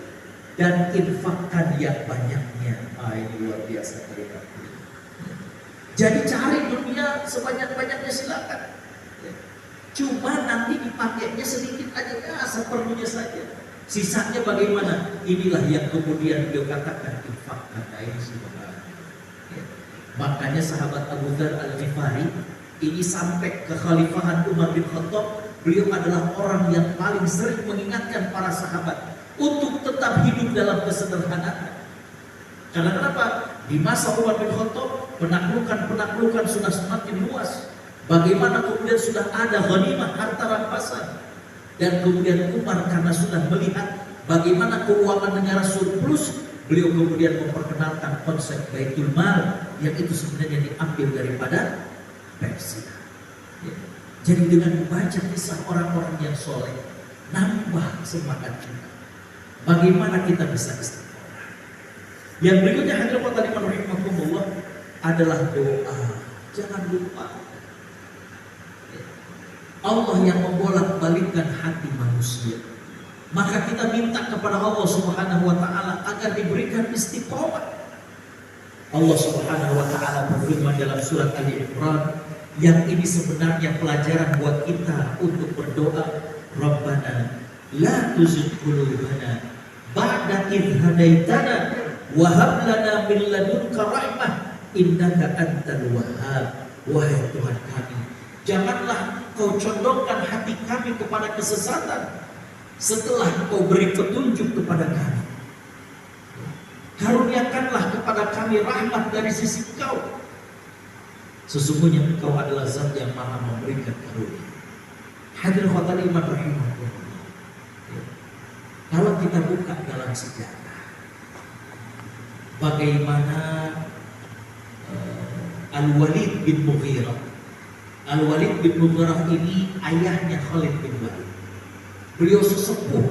dan infakkan yang banyaknya." Ini luar biasa kalimat. Jadi cari dunia sebanyak-banyaknya silakan. Cuma nanti dipakainya sedikit aja, seperlunya saja. Sisanya bagaimana? Inilah yang kemudian beliau katakan infakkan. Makanya sahabat Abu Dzar Al-Ghifari ini sampai kekhalifahan Umar bin Khattab, beliau adalah orang yang paling sering mengingatkan para sahabat untuk tetap hidup dalam kesederhanaan. Karena kenapa? Di masa Umar bin Khattab, penaklukan sudah semakin luas. Bagaimana kemudian sudah ada ghanimah harta rampasan. Dan kemudian Umar karena sudah melihat bagaimana keuangan negara surplus, beliau kemudian memperkenalkan konsep Baitul Mal yang itu sebenarnya diambil daripada Persia. Jadi dengan membaca kisah orang-orang yang soleh, nambah semangat kita. Bagaimana kita bisa istiqomah? Yang berikutnya hadirin khotaliman rahimakumullah adalah doa. Jangan lupa Allah yang membolak-balikkan hati manusia. Maka kita minta kepada Allah Subhanahu wa taala agar diberikan istiqomah. Allah Subhanahu wa taala berfirman dalam surat Ali Imran, yang ini sebenarnya pelajaran buat kita untuk berdoa, Rabbana la tuzigh qulubana ba'da idh hadaitana wa hab lana min ladunka rahmah innaka antal wahhab. Wahai Tuhan kami, janganlah Kau condongkan hati kami kepada kesesatan setelah Kau beri petunjuk kepada kami. Karuniakanlah kepada kami rahmat dari sisi Kau. Sesungguhnya Engkau adalah Zat yang Maha memberikan karunia. Hadirin khotbah iman rahimahullah. Kalau kita buka dalam sejarah, bagaimana Al-Walid bin Mughirah. Al-Walid bin Mughirah ini ayahnya Khalid bin Walid. Beliau sesepuh,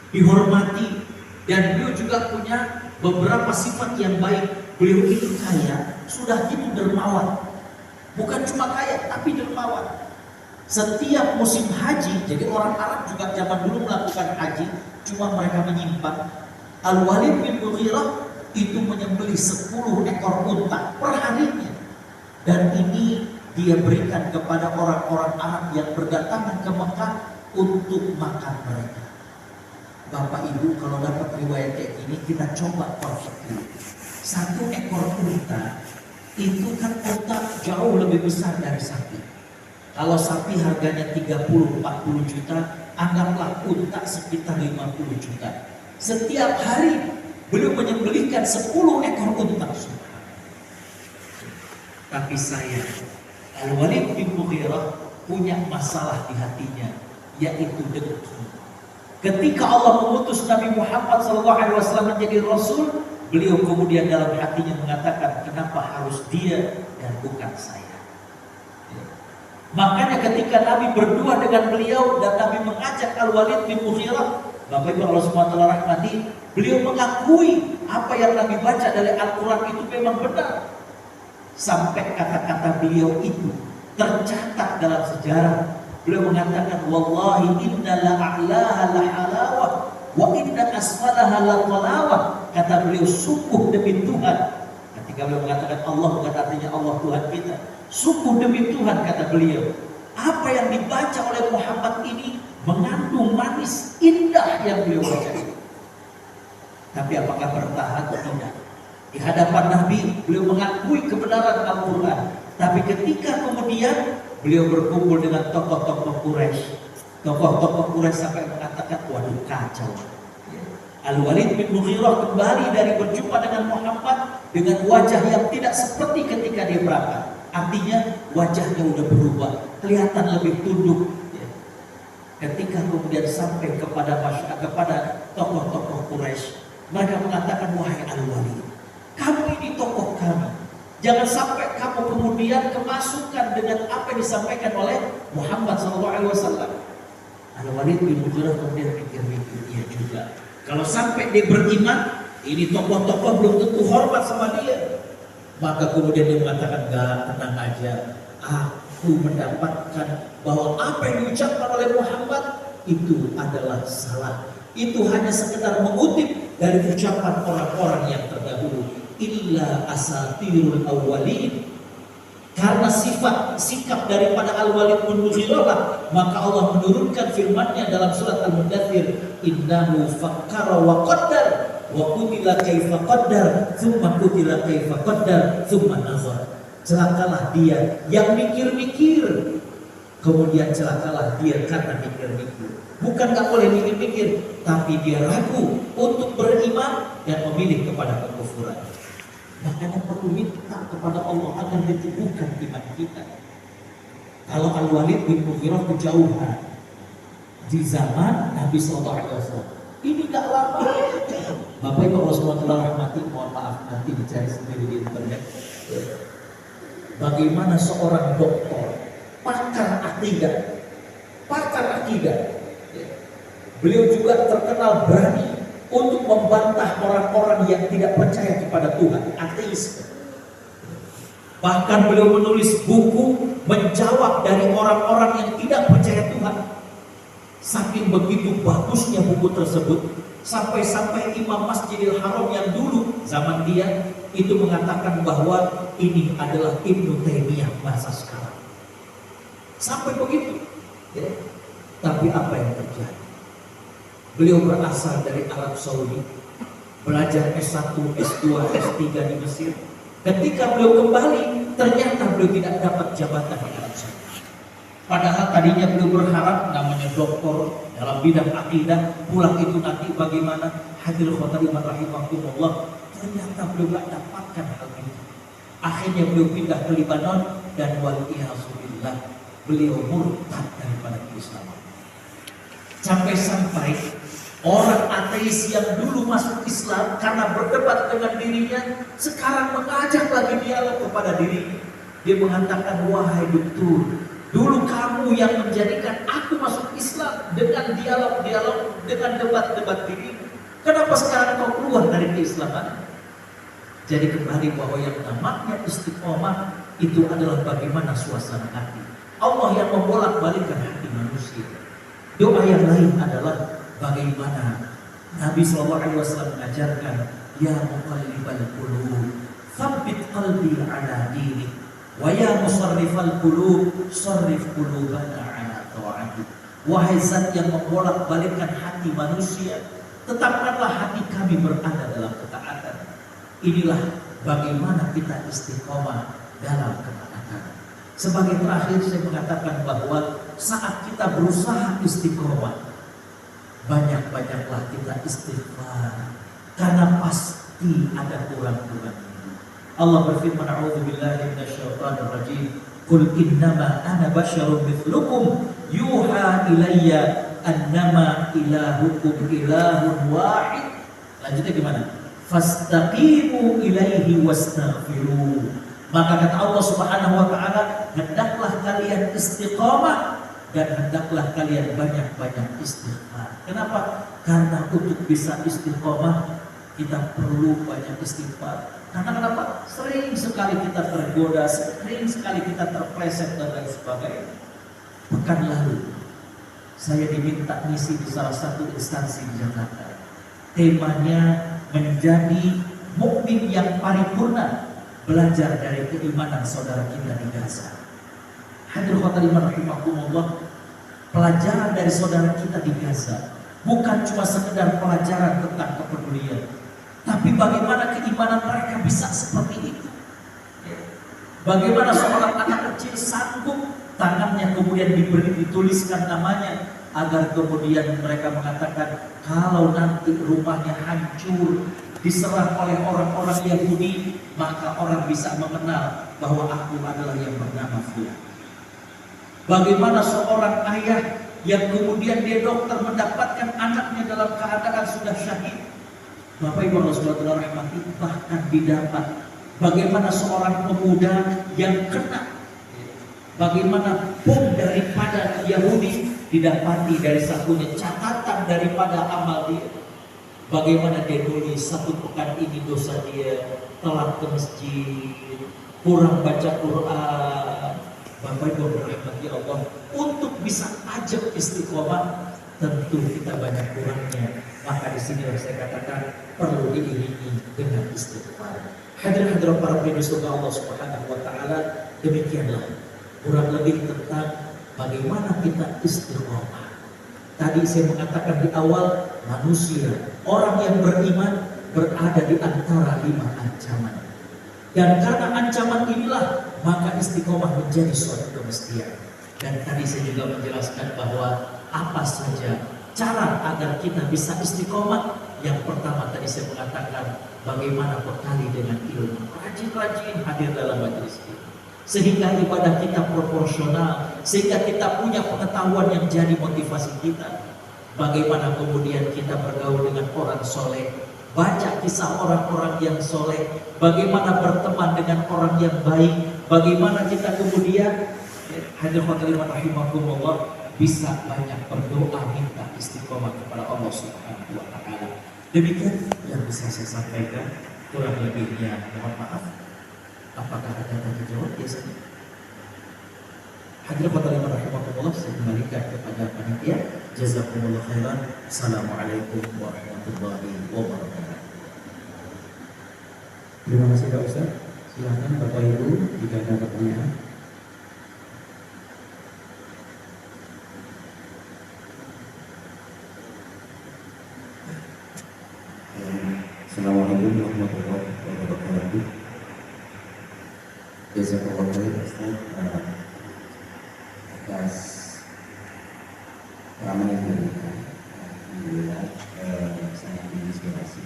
dihormati, dan beliau juga punya beberapa sifat yang baik. Beliau itu kaya, sudah gitu dermawan. Bukan cuma kaya, tapi dermawan. Setiap musim haji, jadi orang Arab juga zaman dulu melakukan haji, cuma mereka menyimpan. Al-Walid bin Mughirah itu menyembelih 10 ekor unta per harinya, dan ini dia berikan kepada orang-orang Arab yang berdatangan ke Mekah untuk makan mereka. Bapak Ibu, kalau dapat riwayat kayak gini, kita coba perfect. 1 ekor unta itu kan unta jauh lebih besar dari sapi. Kalau sapi harganya 30-40 juta, anggaplah unta sekitar 50 juta. Setiap hari beliau menyembelihkan 10 ekor unta. Tapi saya, Al-Walid bin Mughirah punya masalah di hatinya, yaitu dengki. Ketika Allah mengutus Nabi Muhammad SAW menjadi Rasul, beliau kemudian dalam hatinya mengatakan, kenapa harus dia dan bukan saya? Makanya ketika Nabi berdua dengan beliau dan Nabi mengajak Al-Walid bin Mughirah, Bapak Ibu Allah SWT rahmati, beliau mengakui apa yang Nabi baca dari Al-Quran itu memang benar. Sampai kata-kata beliau itu tercatat dalam sejarah. Beliau mengatakan, wallahi inna la'a'laha la'alawah wa inna asfalaha la'alawah. Kata beliau, sungguh demi Tuhan. Ketika beliau mengatakan Allah, bukan artinya Allah Tuhan kita. Sungguh demi Tuhan, kata beliau, apa yang dibaca oleh Muhammad ini mengandung manis indah yang beliau baca itu. Tapi apakah bertahan? Tidak. Di hadapan Nabi, beliau mengakui kebenaran Al-Quran. Tapi ketika kemudian beliau berkumpul dengan tokoh-tokoh Quraisy, tokoh-tokoh Quraisy sampai mengatakan, waduh kacau. Al-Walid bin Mughirah kembali dari berjumpa dengan Muhammad dengan wajah yang tidak seperti ketika dia berangkat. Artinya wajahnya udah berubah, kelihatan lebih tunduk. Ketika kemudian sampai kepada tokoh-tokoh Quraisy, mereka mengatakan, wahai Al-Walid, kamu ini tokoh kami. Jangan sampai kamu kemudian kemasukan dengan apa yang disampaikan oleh Muhammad SAW. Al-Walid bin Mughirah kemudian mikir-mikir, iya juga. Kalau sampai dia beriman, ini tokoh-tokoh belum tentu hormat sama dia. Maka kemudian dia mengatakan, enggak, tenang aja. Aku mendapatkan bahwa apa yang diucapkan oleh Muhammad itu adalah salah. Itu hanya sekedar mengutip dari ucapan orang-orang yang terdahulu. Illa asatirul awwalin. Karena sikap daripada Al-Walid bin Mughirah, maka Allah menurunkan firman-Nya dalam surat Al-Mudaththir, innahu fakkara wa qaddar wa qutila kaifa qaddar thumma qutila kaifa qaddar thumma nazar. Celakalah dia yang mikir-mikir, kemudian celakalah dia karena mikir-mikir. Bukan gak boleh mikir-mikir, tapi dia ragu untuk beriman dan memilih kepada kekufuran. Makanya perlu minta kepada Allah agar diteguhkan iman kita. Kalau Al-Walid bin Mughirah kejauhan di zaman Nabi SAW, ini gak lama. Bapak Ibu Allah SWT rahmati, mohon maaf nanti dicari sendiri di internet. Bagaimana seorang dokter, pakar akidah, beliau juga terkenal berani untuk membantah orang-orang yang tidak percaya kepada Tuhan, ateis. Bahkan beliau menulis buku menjawab dari orang-orang yang tidak percaya Tuhan. Saking begitu bagusnya buku tersebut, sampai-sampai Imam Masjidil Haram yang dulu zaman dia itu mengatakan bahwa ini adalah Ibnu Taimiyah masa sekarang. Sampai begitu. Ya. Tapi apa yang terjadi? Beliau berasal dari Arab Saudi, belajar S1, S2, S3 di Mesir. Ketika beliau kembali, ternyata beliau tidak dapat jabatan di Arab Saudi. Padahal tadinya beliau berharap namanya doktor dalam bidang akidah, pulang itu nanti bagaimana? Hadirul khotimah rahimahumullah. Ternyata beliau tidak dapatkan hal itu. Akhirnya beliau pindah ke Lebanon dan waliyahzubillah beliau murtad daripada Islam. Sampai-sampai orang ateis yang dulu masuk Islam karena berdebat dengan dirinya, sekarang mengajak lagi dialog kepada dirinya. Dia mengatakan, wahai dokter, dulu kamu yang menjadikan aku masuk Islam dengan dialog-dialog, dengan debat-debat diri. Kenapa sekarang kau keluar dari keislaman? Jadi kembali bahwa yang namanya istiqomah itu adalah bagaimana suasana hati. Allah yang membolak-balikkan hati manusia. Doa yang lain adalah bagaimana Nabi SAW mengajarkan, ya muqallibal qulub, tsabbit qalbi ala dinik, wa ya musarrifal qulub, sarrif qulubana ala ta'atik. Wahai zat yang membolak-balikkan hati manusia, tetapkanlah hati kami berada dalam ketaatan. Inilah bagaimana kita istiqomah dalam ketaatan. Sebagai terakhir saya mengatakan bahwa saat kita berusaha istiqomah, banyak-banyaklah kita istighfar, karena pasti ada kurang-kurangnya. Allah berfirman, a'udzubillahi minasyaitonir rajim, qul innama ana basyarun mithlukum yuha ilayya annama ilahukum ilahun wahid. Lanjutnya gimana? Fastaqimu ilaihi wastaghfiruh. Maka kata Allah Subhanahu wa taala, hendaklah kalian istiqamah dan hendaklah kalian banyak-banyak istighfar. Kenapa? Karena untuk bisa istiqamah kita perlu banyak istighfar. Karena kenapa? Sering sekali kita tergoda, sering sekali kita terpleset dan lain sebagainya. Pekan lalu saya diminta ngisi di salah satu instansi di Jakarta. Temanya menjadi mukmin yang paripurna, belajar dari keimanan saudara kita di Gaza. Hadirul khotimah rahimahumullah, pelajaran dari saudara kita di Gaza bukan cuma sekedar pelajaran tentang kepedulian, tapi bagaimana keimanan mereka bisa seperti itu. Bagaimana seorang anak kecil sanggup tangannya kemudian dituliskan namanya, agar kemudian mereka mengatakan kalau nanti rumahnya hancur diserang oleh orang-orang Yahudi, maka orang bisa mengenal bahwa aku adalah yang bernama Fulan. Bagaimana seorang ayah yang kemudian dia dokter mendapatkan anaknya dalam keadaan sudah syahid. Bapak Ibu Rasulullah rahmati, bahkan didapat bagaimana seorang pemuda yang kena, bagaimana bom daripada Yahudi didapati dari sakunya, catatan daripada amal dia. Bagaimana dia tulis satu pekan ini dosa dia, telat ke masjid, kurang baca Quran. Bapak Ibu rahmati Allah, untuk bisa ajak istiqomah tentu kita banyak kurangnya. Maka di sini saya katakan perlu diiringi dengan istighfar. Hadirin-hadirat para pendengar surga Allah Subhanahu wa taala, demikianlah kurang lebih tentang bagaimana kita istiqomah. Tadi saya mengatakan di awal, manusia, orang yang beriman berada di antara 5 ancaman. Dan karena ancaman inilah, maka istiqomah menjadi suatu kemestian. Dan tadi saya juga menjelaskan bahwa apa saja cara agar kita bisa istiqomah. Yang pertama tadi saya mengatakan bagaimana bekali dengan ilmu. Rajin-rajin hadir dalam majelis ini, sehingga ibadah kita proporsional, sehingga kita punya pengetahuan yang jadi motivasi kita. Bagaimana kemudian kita bergaul dengan orang soleh, baca kisah orang-orang yang soleh, bagaimana berteman dengan orang yang baik, bagaimana kita kemudian hadir khotimah rahimahumullah bisa banyak berdoa minta istiqomah kepada Allah Subhanahu wa taala. Demikian yang bisa saya sampaikan, kurang lebihnya mohon maaf. Apakah ada tanya jawab biasanya? Hadirin khotimah rahimahumullah, saya kembalikan kepada panitia. Jazakumullah khairan. Assalamualaikum warahmatullahi wabarakatuh. Terima kasih Pak Ustaz. Silakan Bapak Ibu jika ada pertanyaan. Assalamualaikum warahmatullahi wabarakatuh. Jazakallah khair Ustaz atas ceramah yang diberikan. Alhamdulillah sangat menginspirasi.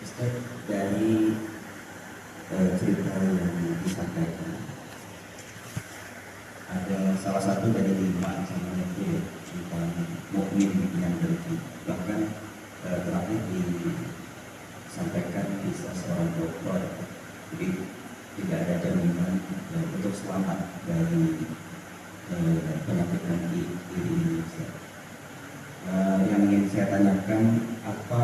Ustaz, dari cerita yang disampaikan ada salah satu dari 5 ancaman itu tentang mukmin yang berarti bahkan terakhir disampaikan bisa seorang dokter, jadi tidak ada jaminan untuk selamat dari penyakit nanti di Indonesia. Yang ingin saya tanyakan, apa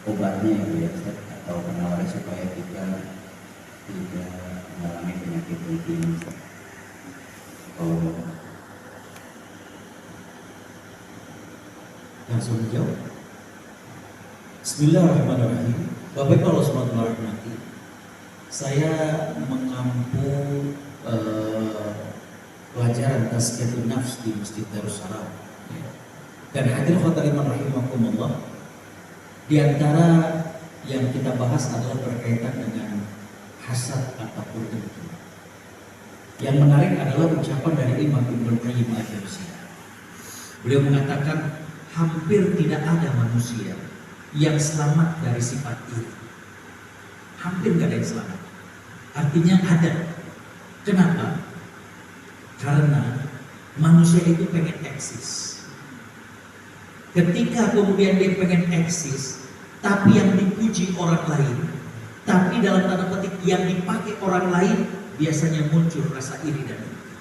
obatnya ya Ustaz, atau penawarnya supaya kita tidak mengalami penyakit ini? Langsung jawab. Bismillahirrahmanirrahim. Bapak Ibu Allah SWT, saya mengampu pelajaran tazkiyatun nafs di Masjid Darussalam. Dan hadirin khotaliman rahimakumullah, di antara yang kita bahas adalah berkaitan dengan hasad ataupun dengki. Yang menarik adalah ucapan dari Imam Ibnu Qayyim al-Jauziyah. Beliau mengatakan hampir tidak ada manusia yang selamat dari sifat iri. Hampir tidak ada yang selamat. Artinya ada. Kenapa? Karena manusia itu pengen eksis. Ketika kemudian dia pengen eksis, tapi yang dipuji orang lain, tapi dalam tanda petik yang dipakai orang lain, biasanya muncul rasa iri dan dengki.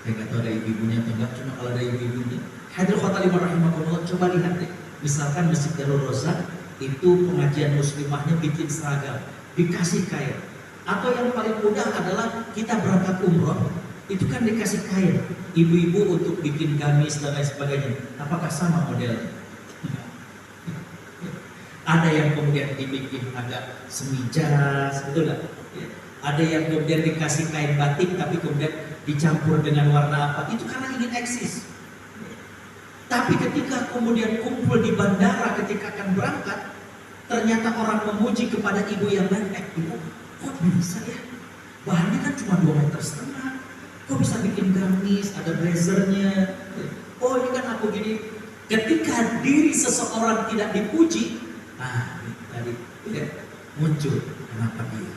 Saya nggak tahu ada ibu-ibunya atau enggak, cuma kalau ada ibu-ibunya, hadirin khotaliman rahimakumullah, coba lihat deh. Misalkan Masjid Darul Rozak itu pengajian muslimahnya bikin seragam, dikasih kain. Atau yang paling mudah adalah kita berangkat umroh, itu kan dikasih kain. Ibu-ibu untuk bikin gamis dan lain sebagainya. Apakah sama modelnya? Ada yang kemudian dibikin agak semijas, betul nggak? Ada yang kemudian dikasih kain batik tapi kemudian dicampur dengan warna apa? Itu karena ingin eksis. Tapi ketika kemudian kumpul di bandara ketika akan berangkat, ternyata orang memuji kepada ibu yang lain, ibu, kok bisa ya? Bahannya kan cuma 2,5 meter. Kok bisa bikin gamis, ada blazernya? Oh ini kan aku gini. Ketika diri seseorang tidak dipuji, tadi ya, muncul kenapa dia?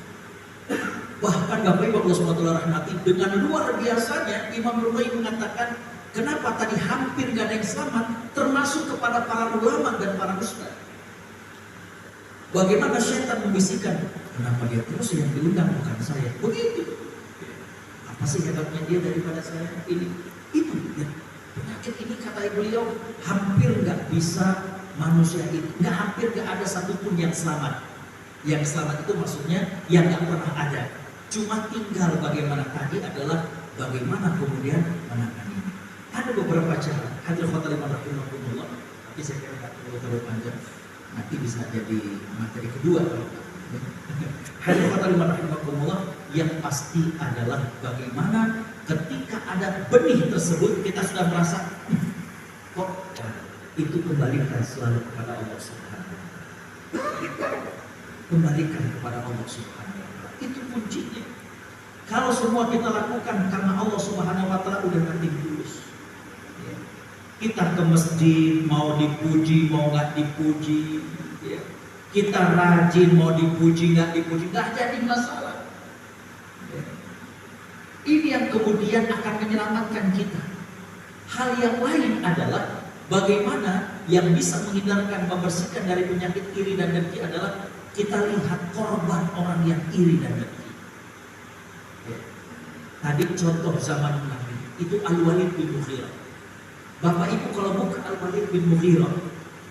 Bahkan Bapak Ibu Allah SWT dengan luar biasanya Imam Qayyim mengatakan, kenapa tadi hampir gak ada yang selamat, termasuk kepada para ulama dan para ustaz. Bagaimana syaitan membisikkan, kenapa dia terus yang diundang bukan saya? Begitu. Apa sih hebatnya dia daripada saya? Ini, itu ya. Penyakit ini kata beliau hampir gak bisa manusia itu, nggak hampir gak ada satupun yang selamat. Yang selamat itu maksudnya yang gak pernah ada. Cuma tinggal bagaimana tadi adalah bagaimana kemudian menangani. Ada beberapa cara. Hadirin khotaliman rahimakumullah. Tapi saya kira nggak perlu terlalu panjang. Nanti bisa jadi materi kedua. Hadirin khotaliman rahimakumullah. Yang pasti adalah bagaimana ketika ada benih tersebut kita sudah merasa kok itu kembalikan selalu kepada Allah Subhanahu wa Ta'ala. Kembalikan kepada Allah Subhanahu wa Ta'ala. Itu kuncinya. Kalau semua kita lakukan karena Allah Subhanahu wa Ta'ala udah nanti tulus. Ya. Kita ke masjid mau dipuji mau nggak dipuji, ya. Kita rajin mau dipuji nggak dipuji nggak jadi masalah. Ya. Ini yang kemudian akan menyelamatkan kita. Hal yang lain adalah bagaimana yang bisa menghindarkan, membersihkan dari penyakit iri dan dengki adalah kita lihat korban orang yang iri dan dengki. Ya. Tadi contoh zaman Nabi itu Al-Walid bin Mughirah. Bapak Ibu kalau bukan Al-Walid bin Mughirah,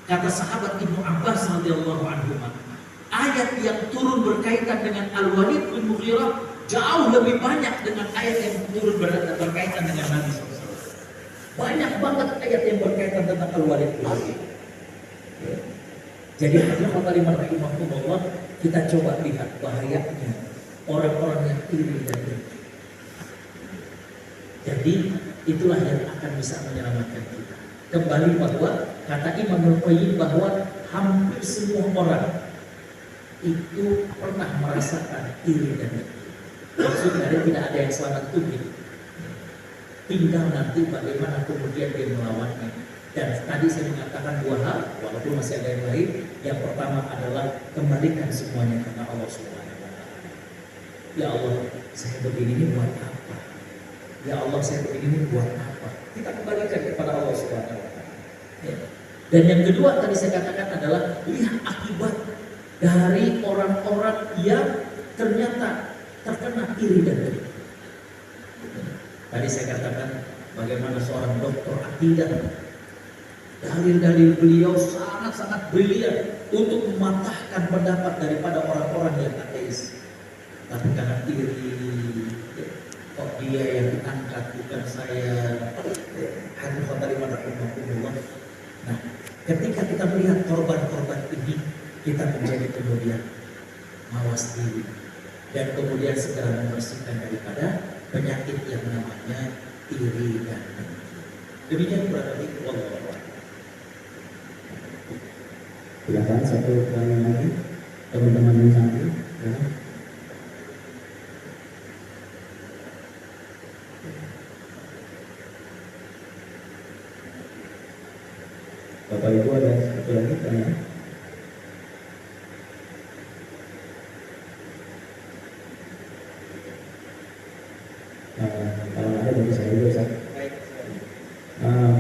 kata sahabat Ibnu Abbas radhiyallahu anhu, ayat yang turun berkaitan dengan Al-Walid bin Mughirah jauh lebih banyak dengan ayat yang turun berkaitan dengan Nabi SAW. Banyak banget ayat yang berkaitan tentang al-walid al-walid. Jadi hadirin rahimahumullah, kita coba lihat bahayanya orang-orang yang iri dan dengki. Jadi itulah yang akan bisa menyelamatkan kita. Kembali bahwa kata Imam Al-Qayyim bahwa hampir semua orang itu pernah merasakan iri dan dengki. Maksudnya tidak ada yang selamat itu gitu. Tinggal nanti bagaimana kemudian dia melawannya. Dan tadi saya mengatakan dua hal, walaupun masih ada yang lain. Yang pertama adalah kembalikan semuanya karena Allah Subhanahu wa Ta'ala. Ya Allah, saya begini ini buat apa? Ya Allah, saya begini ini buat apa? Kita kembalikan kepada Allah Subhanahu wa Ta'ala. Ya. Dan yang kedua tadi saya katakan adalah lihat akibat dari orang-orang yang ternyata terkena iri dan dengki. Tadi saya katakan bagaimana seorang dokter akidah, dalil-dalil beliau sangat-sangat brilian untuk mematahkan pendapat daripada orang-orang yang ateis. Tapi karena iri, kok dia yang diangkat bukan saya. Nah, ketika kita melihat korban-korban ini, kita menjadi kemudian mawas diri dan kemudian segera membersihkan daripada penyakit yang namanya iri dan dengki. Demikian berarti Allah. Silakan satu pertanyaan lagi, teman-teman yang samping. Ya. Bapak Ibu ada satu lagi pertanyaan? Kalau ada dari saya dulu, Ustaz.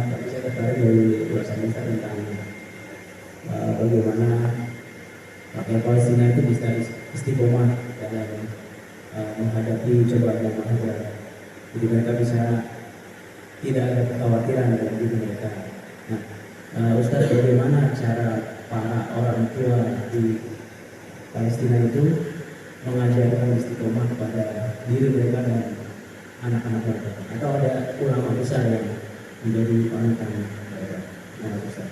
Tapi saya tertarik dari ulasan Ustaz tentang bagaimana rakyat Palestina itu bisa istiqomah dalam menghadapi cobaan yang maha berat. Jadi mereka bisa tidak ada kekhawatiran dalam diri mereka. Nah, Ustaz, bagaimana cara para orang tua di Palestina itu mengajarkan istiqomah kepada diri mereka dan anak-anak mereka? Atau ada ulama besar yang menjadi panutan mereka? Nah, Ustaz.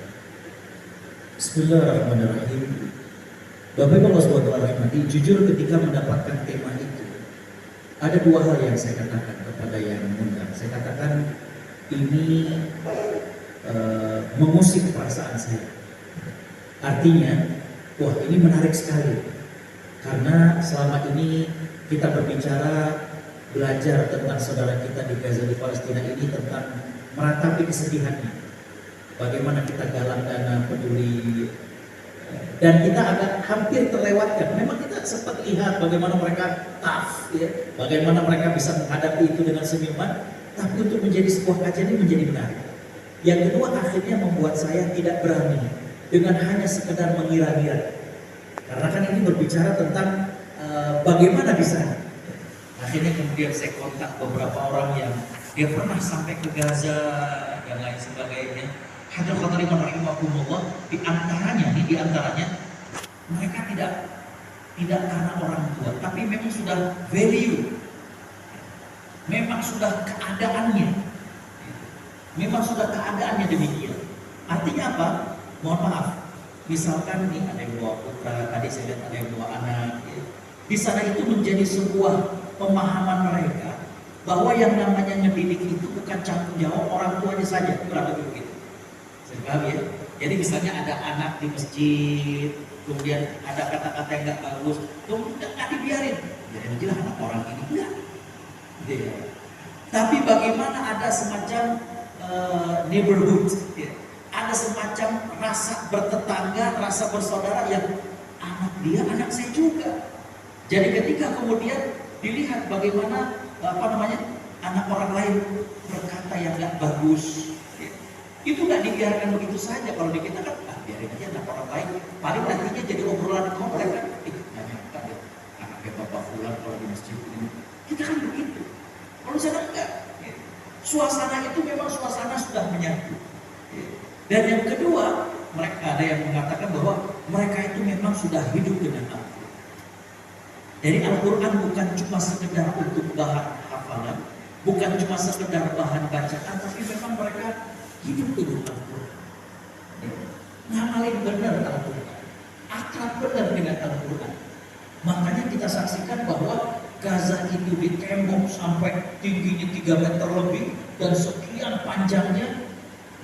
Bismillahirrahmanirrahim. Bapak Ibu Allah SWT, jujur ketika mendapatkan tema itu, ada dua hal yang saya katakan kepada yang mengundang. Saya katakan ini mengusik perasaan saya. Artinya, wah ini menarik sekali. Karena selama ini kita berbicara, belajar tentang saudara kita di Gaza di Palestina ini, tentang meratapi kesedihannya. Bagaimana kita galang dana peduli, dan kita agak hampir terlewatkan. Memang kita sempat lihat bagaimana mereka tough, ya, bagaimana mereka bisa menghadapi itu dengan senyuman. Tapi untuk menjadi sebuah kajian ini menjadi menarik. Yang kedua, akhirnya membuat saya tidak berani dengan hanya sekedar mengira-ngira. Karena kan ini berbicara tentang bagaimana di sana. Akhirnya kemudian saya kontak beberapa orang yang dia pernah sampai ke Gaza dan lain sebagainya. Hadirin khotariman rahimahumullah, di antaranya mereka tidak karena orang tua, tapi memang sudah value, memang sudah keadaannya demikian. Artinya apa? Mohon maaf, misalkan nih ada yang bawa putra, tadi saya lihat ada yang bawa anak, ya. Di sana itu menjadi sebuah pemahaman mereka bahwa yang namanya ngedidik itu bukan tanggung jawab orang tuanya saja, berarti begitu. Paham ya? Jadi misalnya ada anak di masjid, kemudian ada kata-kata yang nggak bagus, kemudian nggak dibiarin. Jadi aja lah anak orang ini enggak. Gitu ya. Tapi bagaimana ada semacam neighborhood, ya. Ada semacam rasa bertetangga, rasa bersaudara yang anak dia, anak saya juga. Jadi ketika kemudian dilihat bagaimana anak orang lain berkata yang nggak bagus, itu nggak dibiarkan begitu saja. Kalau di kita kan, biarin aja anak orang lain. Paling nantinya jadi obrolan komplek kan. Nanya kan ya, anaknya bapak pulang kalau di masjid ini. Kita kan begitu. Kalau sana enggak. Suasana itu memang suasana sudah menyatu. Dan yang kedua, mereka ada yang mengatakan bahwa mereka itu memang sudah hidup dengan Allah. Jadi Al-Quran bukan cuma sekedar untuk bahan hafalan, bukan cuma sekedar bahan bacaan, tapi memang mereka hidup dengan Al-Quran. Ngamalin benar Al-Quran, akrab benar dengan Al-Quran. Makanya kita saksikan bahwa Gaza itu ditembok sampai tingginya 3 meter lebih dan sekian panjangnya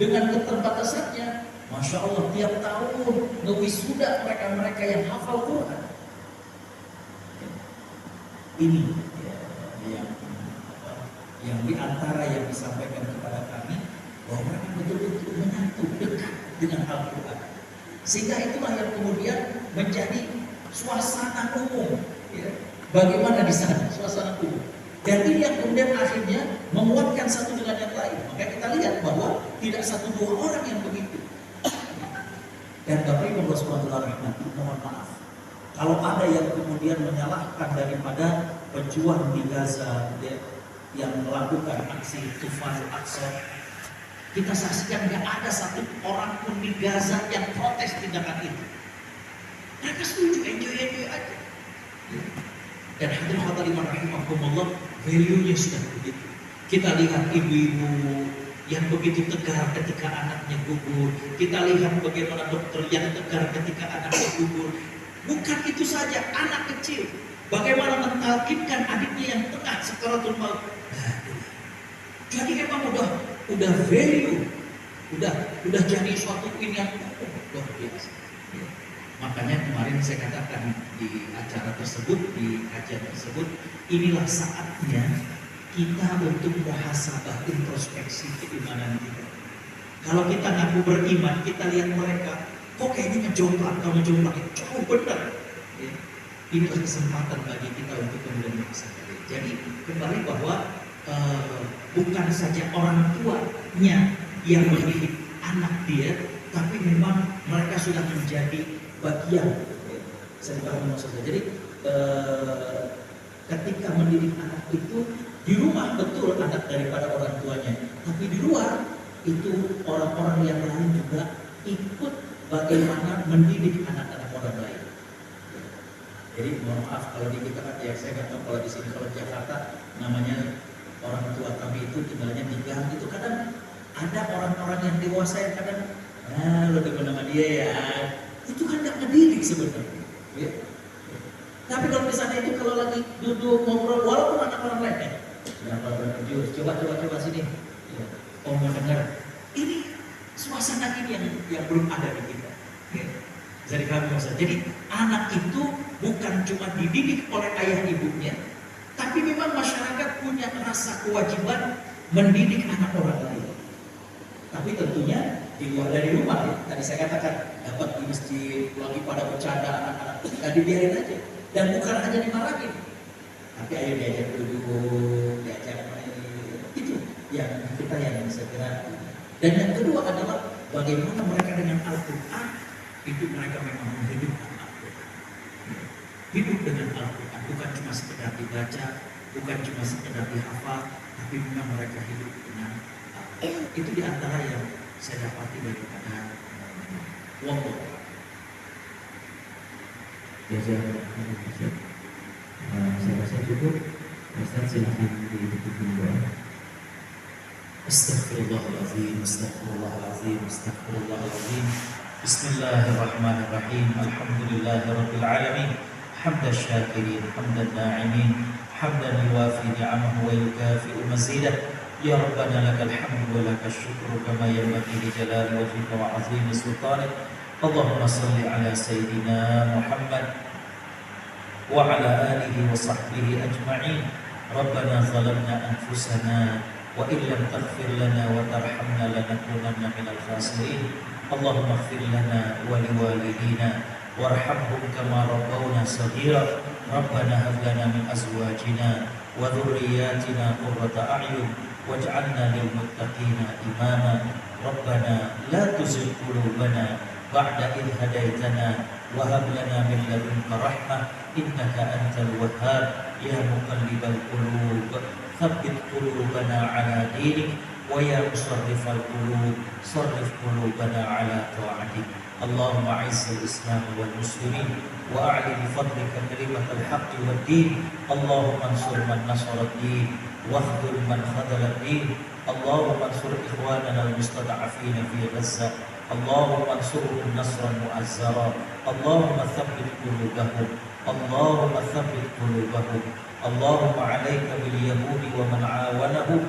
dengan keterbatasannya. Masya Allah, tiap tahun ngewisuda mereka-mereka yang hafal Quran. Ini yang diantara yang disampaikan kepada kami, bahwa mereka betul-betul menyatu dekat dengan Al-Quran. Sehingga itulah yang kemudian menjadi suasana umum. Bagaimana di sana suasana umum. Dan ini yang kemudian akhirnya menguatkan satu dengan yang lain. Maka kita lihat bahwa tidak 1-2 orang yang begitu. Dan Bapak Ibu Allah rahmati, mohon maaf kalau ada yang kemudian menyalahkan daripada pejuang di Gaza yang melakukan aksi Tufanul Aqsa. Kita saksikan gak ada satu orang pun di Gaza yang protes tindakan itu. Mereka setuju, enjoy aja. Dan hadirin rahimahumullah, value-nya sudah begitu. Kita lihat ibu-ibu yang begitu tegar ketika anaknya gugur. Kita lihat bagaimana dokter yang tegar ketika anaknya gugur. Bukan itu saja, anak kecil bagaimana mentalkinkan adiknya yang tengah sekaratul maut. Jadi emang udah value, udah jadi suatu ini yang luar biasa. Makanya kemarin saya katakan di acara tersebut, di kajian tersebut, inilah saatnya kita untuk muhasabah, introspeksi keimanan kita. Kalau kita ngaku beriman, kita lihat mereka, kok kayaknya ngejomplang jauh benar. Ya. Inilah kesempatan bagi kita untuk kemudian muhasabah. Jadi kembali bahwa bukan saja orang tuanya yang mendidik anak dia, tapi memang mereka sudah menjadi bagian. Saya paham maksudnya. Jadi ketika mendidik anak itu di rumah betul anak daripada orang tuanya, tapi di luar itu orang-orang yang lain juga ikut bagaimana mendidik anak-anak orang lain. Jadi mohon maaf kalau di kita kan ya, saya nggak tahu kalau di sini, kalau di Jakarta namanya orang tua kami itu tinggalnya di gang, itu kadang ada orang-orang yang dewasa yang kadang lo demen sama dia ya, itu kan nggak mendidik sebenarnya. Ya. Tapi kalau misalnya itu kalau lagi duduk ngobrol, walaupun anak orang lain ya, coba sini, ya. Oh mau dengar, ini suasana ini yang belum ada di kita. Ya. Jadi kami maksud, jadi anak itu bukan cuma dididik oleh ayah ibunya, tapi memang masyarakat punya rasa kewajiban mendidik anak orang lain. Tapi tentunya di luar dari rumah ya. Tadi saya katakan dapat di masjid lagi pada bercanda anak-anak, nggak dibiarin aja. Dan bukan hanya dimarahin, tapi ayo diajak duduk, diajak main. Itu yang kita yang segera. Dan yang kedua adalah bagaimana mereka dengan Al-Quran itu mereka memang menghidupkan Al-Quran. Hidup dengan Al-Quran bukan cuma sekedar dibaca, bukan cuma sekedar dihafal, tapi memang mereka hidup dengan Al-Quran. Itu diantara yang saya dapati daripada waktu. Saya rasa cukup. Ustaz silakan ditutup doa. Astaghfirullahaladzim, astaghfirullahaladzim, astaghfirullahaladzim. Bismillahirrahmanirrahim. Alhamdulillahirabbil alamin. Hamdan syakirin, hamdan na'imin, hamdan yuwafi ni'amahu wa yukafi'u mazidah. Ya Rabbana lakal hamdu wa lakal syukru kama yanbaghi li jalali wajhika wa 'azimi sultanik. Allahumma salli ala sayyidina Muhammad wa ala alihi wa sahbihi ajma'in. Rabbana zalamna anfusana wa in lam taghfir lana wa tarhamna lanakunanna minal khasirin. Allahumma ighfir lana wa liwalidina warhamhum kama rabbawna shaghira. Rabbana hab lana min azwajina wa dhurriyyatina qurrata a'yun waj'alna lil muttaqina imama. Rabbana la tuzigh qulubana ba'da idh hadaitana wa hab lana min ladunka rahmah innaka antal wahhab. Ya muqallibal qulub thabbit qulubana ala dinik wa ya musarrifal qulub sarrif qulubana ala ta'atik. Allahumma a'izzal islam wal muslimin وأعلي بفضلك كلمة الحق والدين. اللهم انصر من نصر الدين واخذل من خذل الدين. اللهم انصر إخواننا المستضعفين في غزة. اللهم انصرهم نصرا مؤزرا. اللهم ثبت قلوبهم. اللهم ثبت قلوبهم. اللهم عليك باليهود ومن عاونهم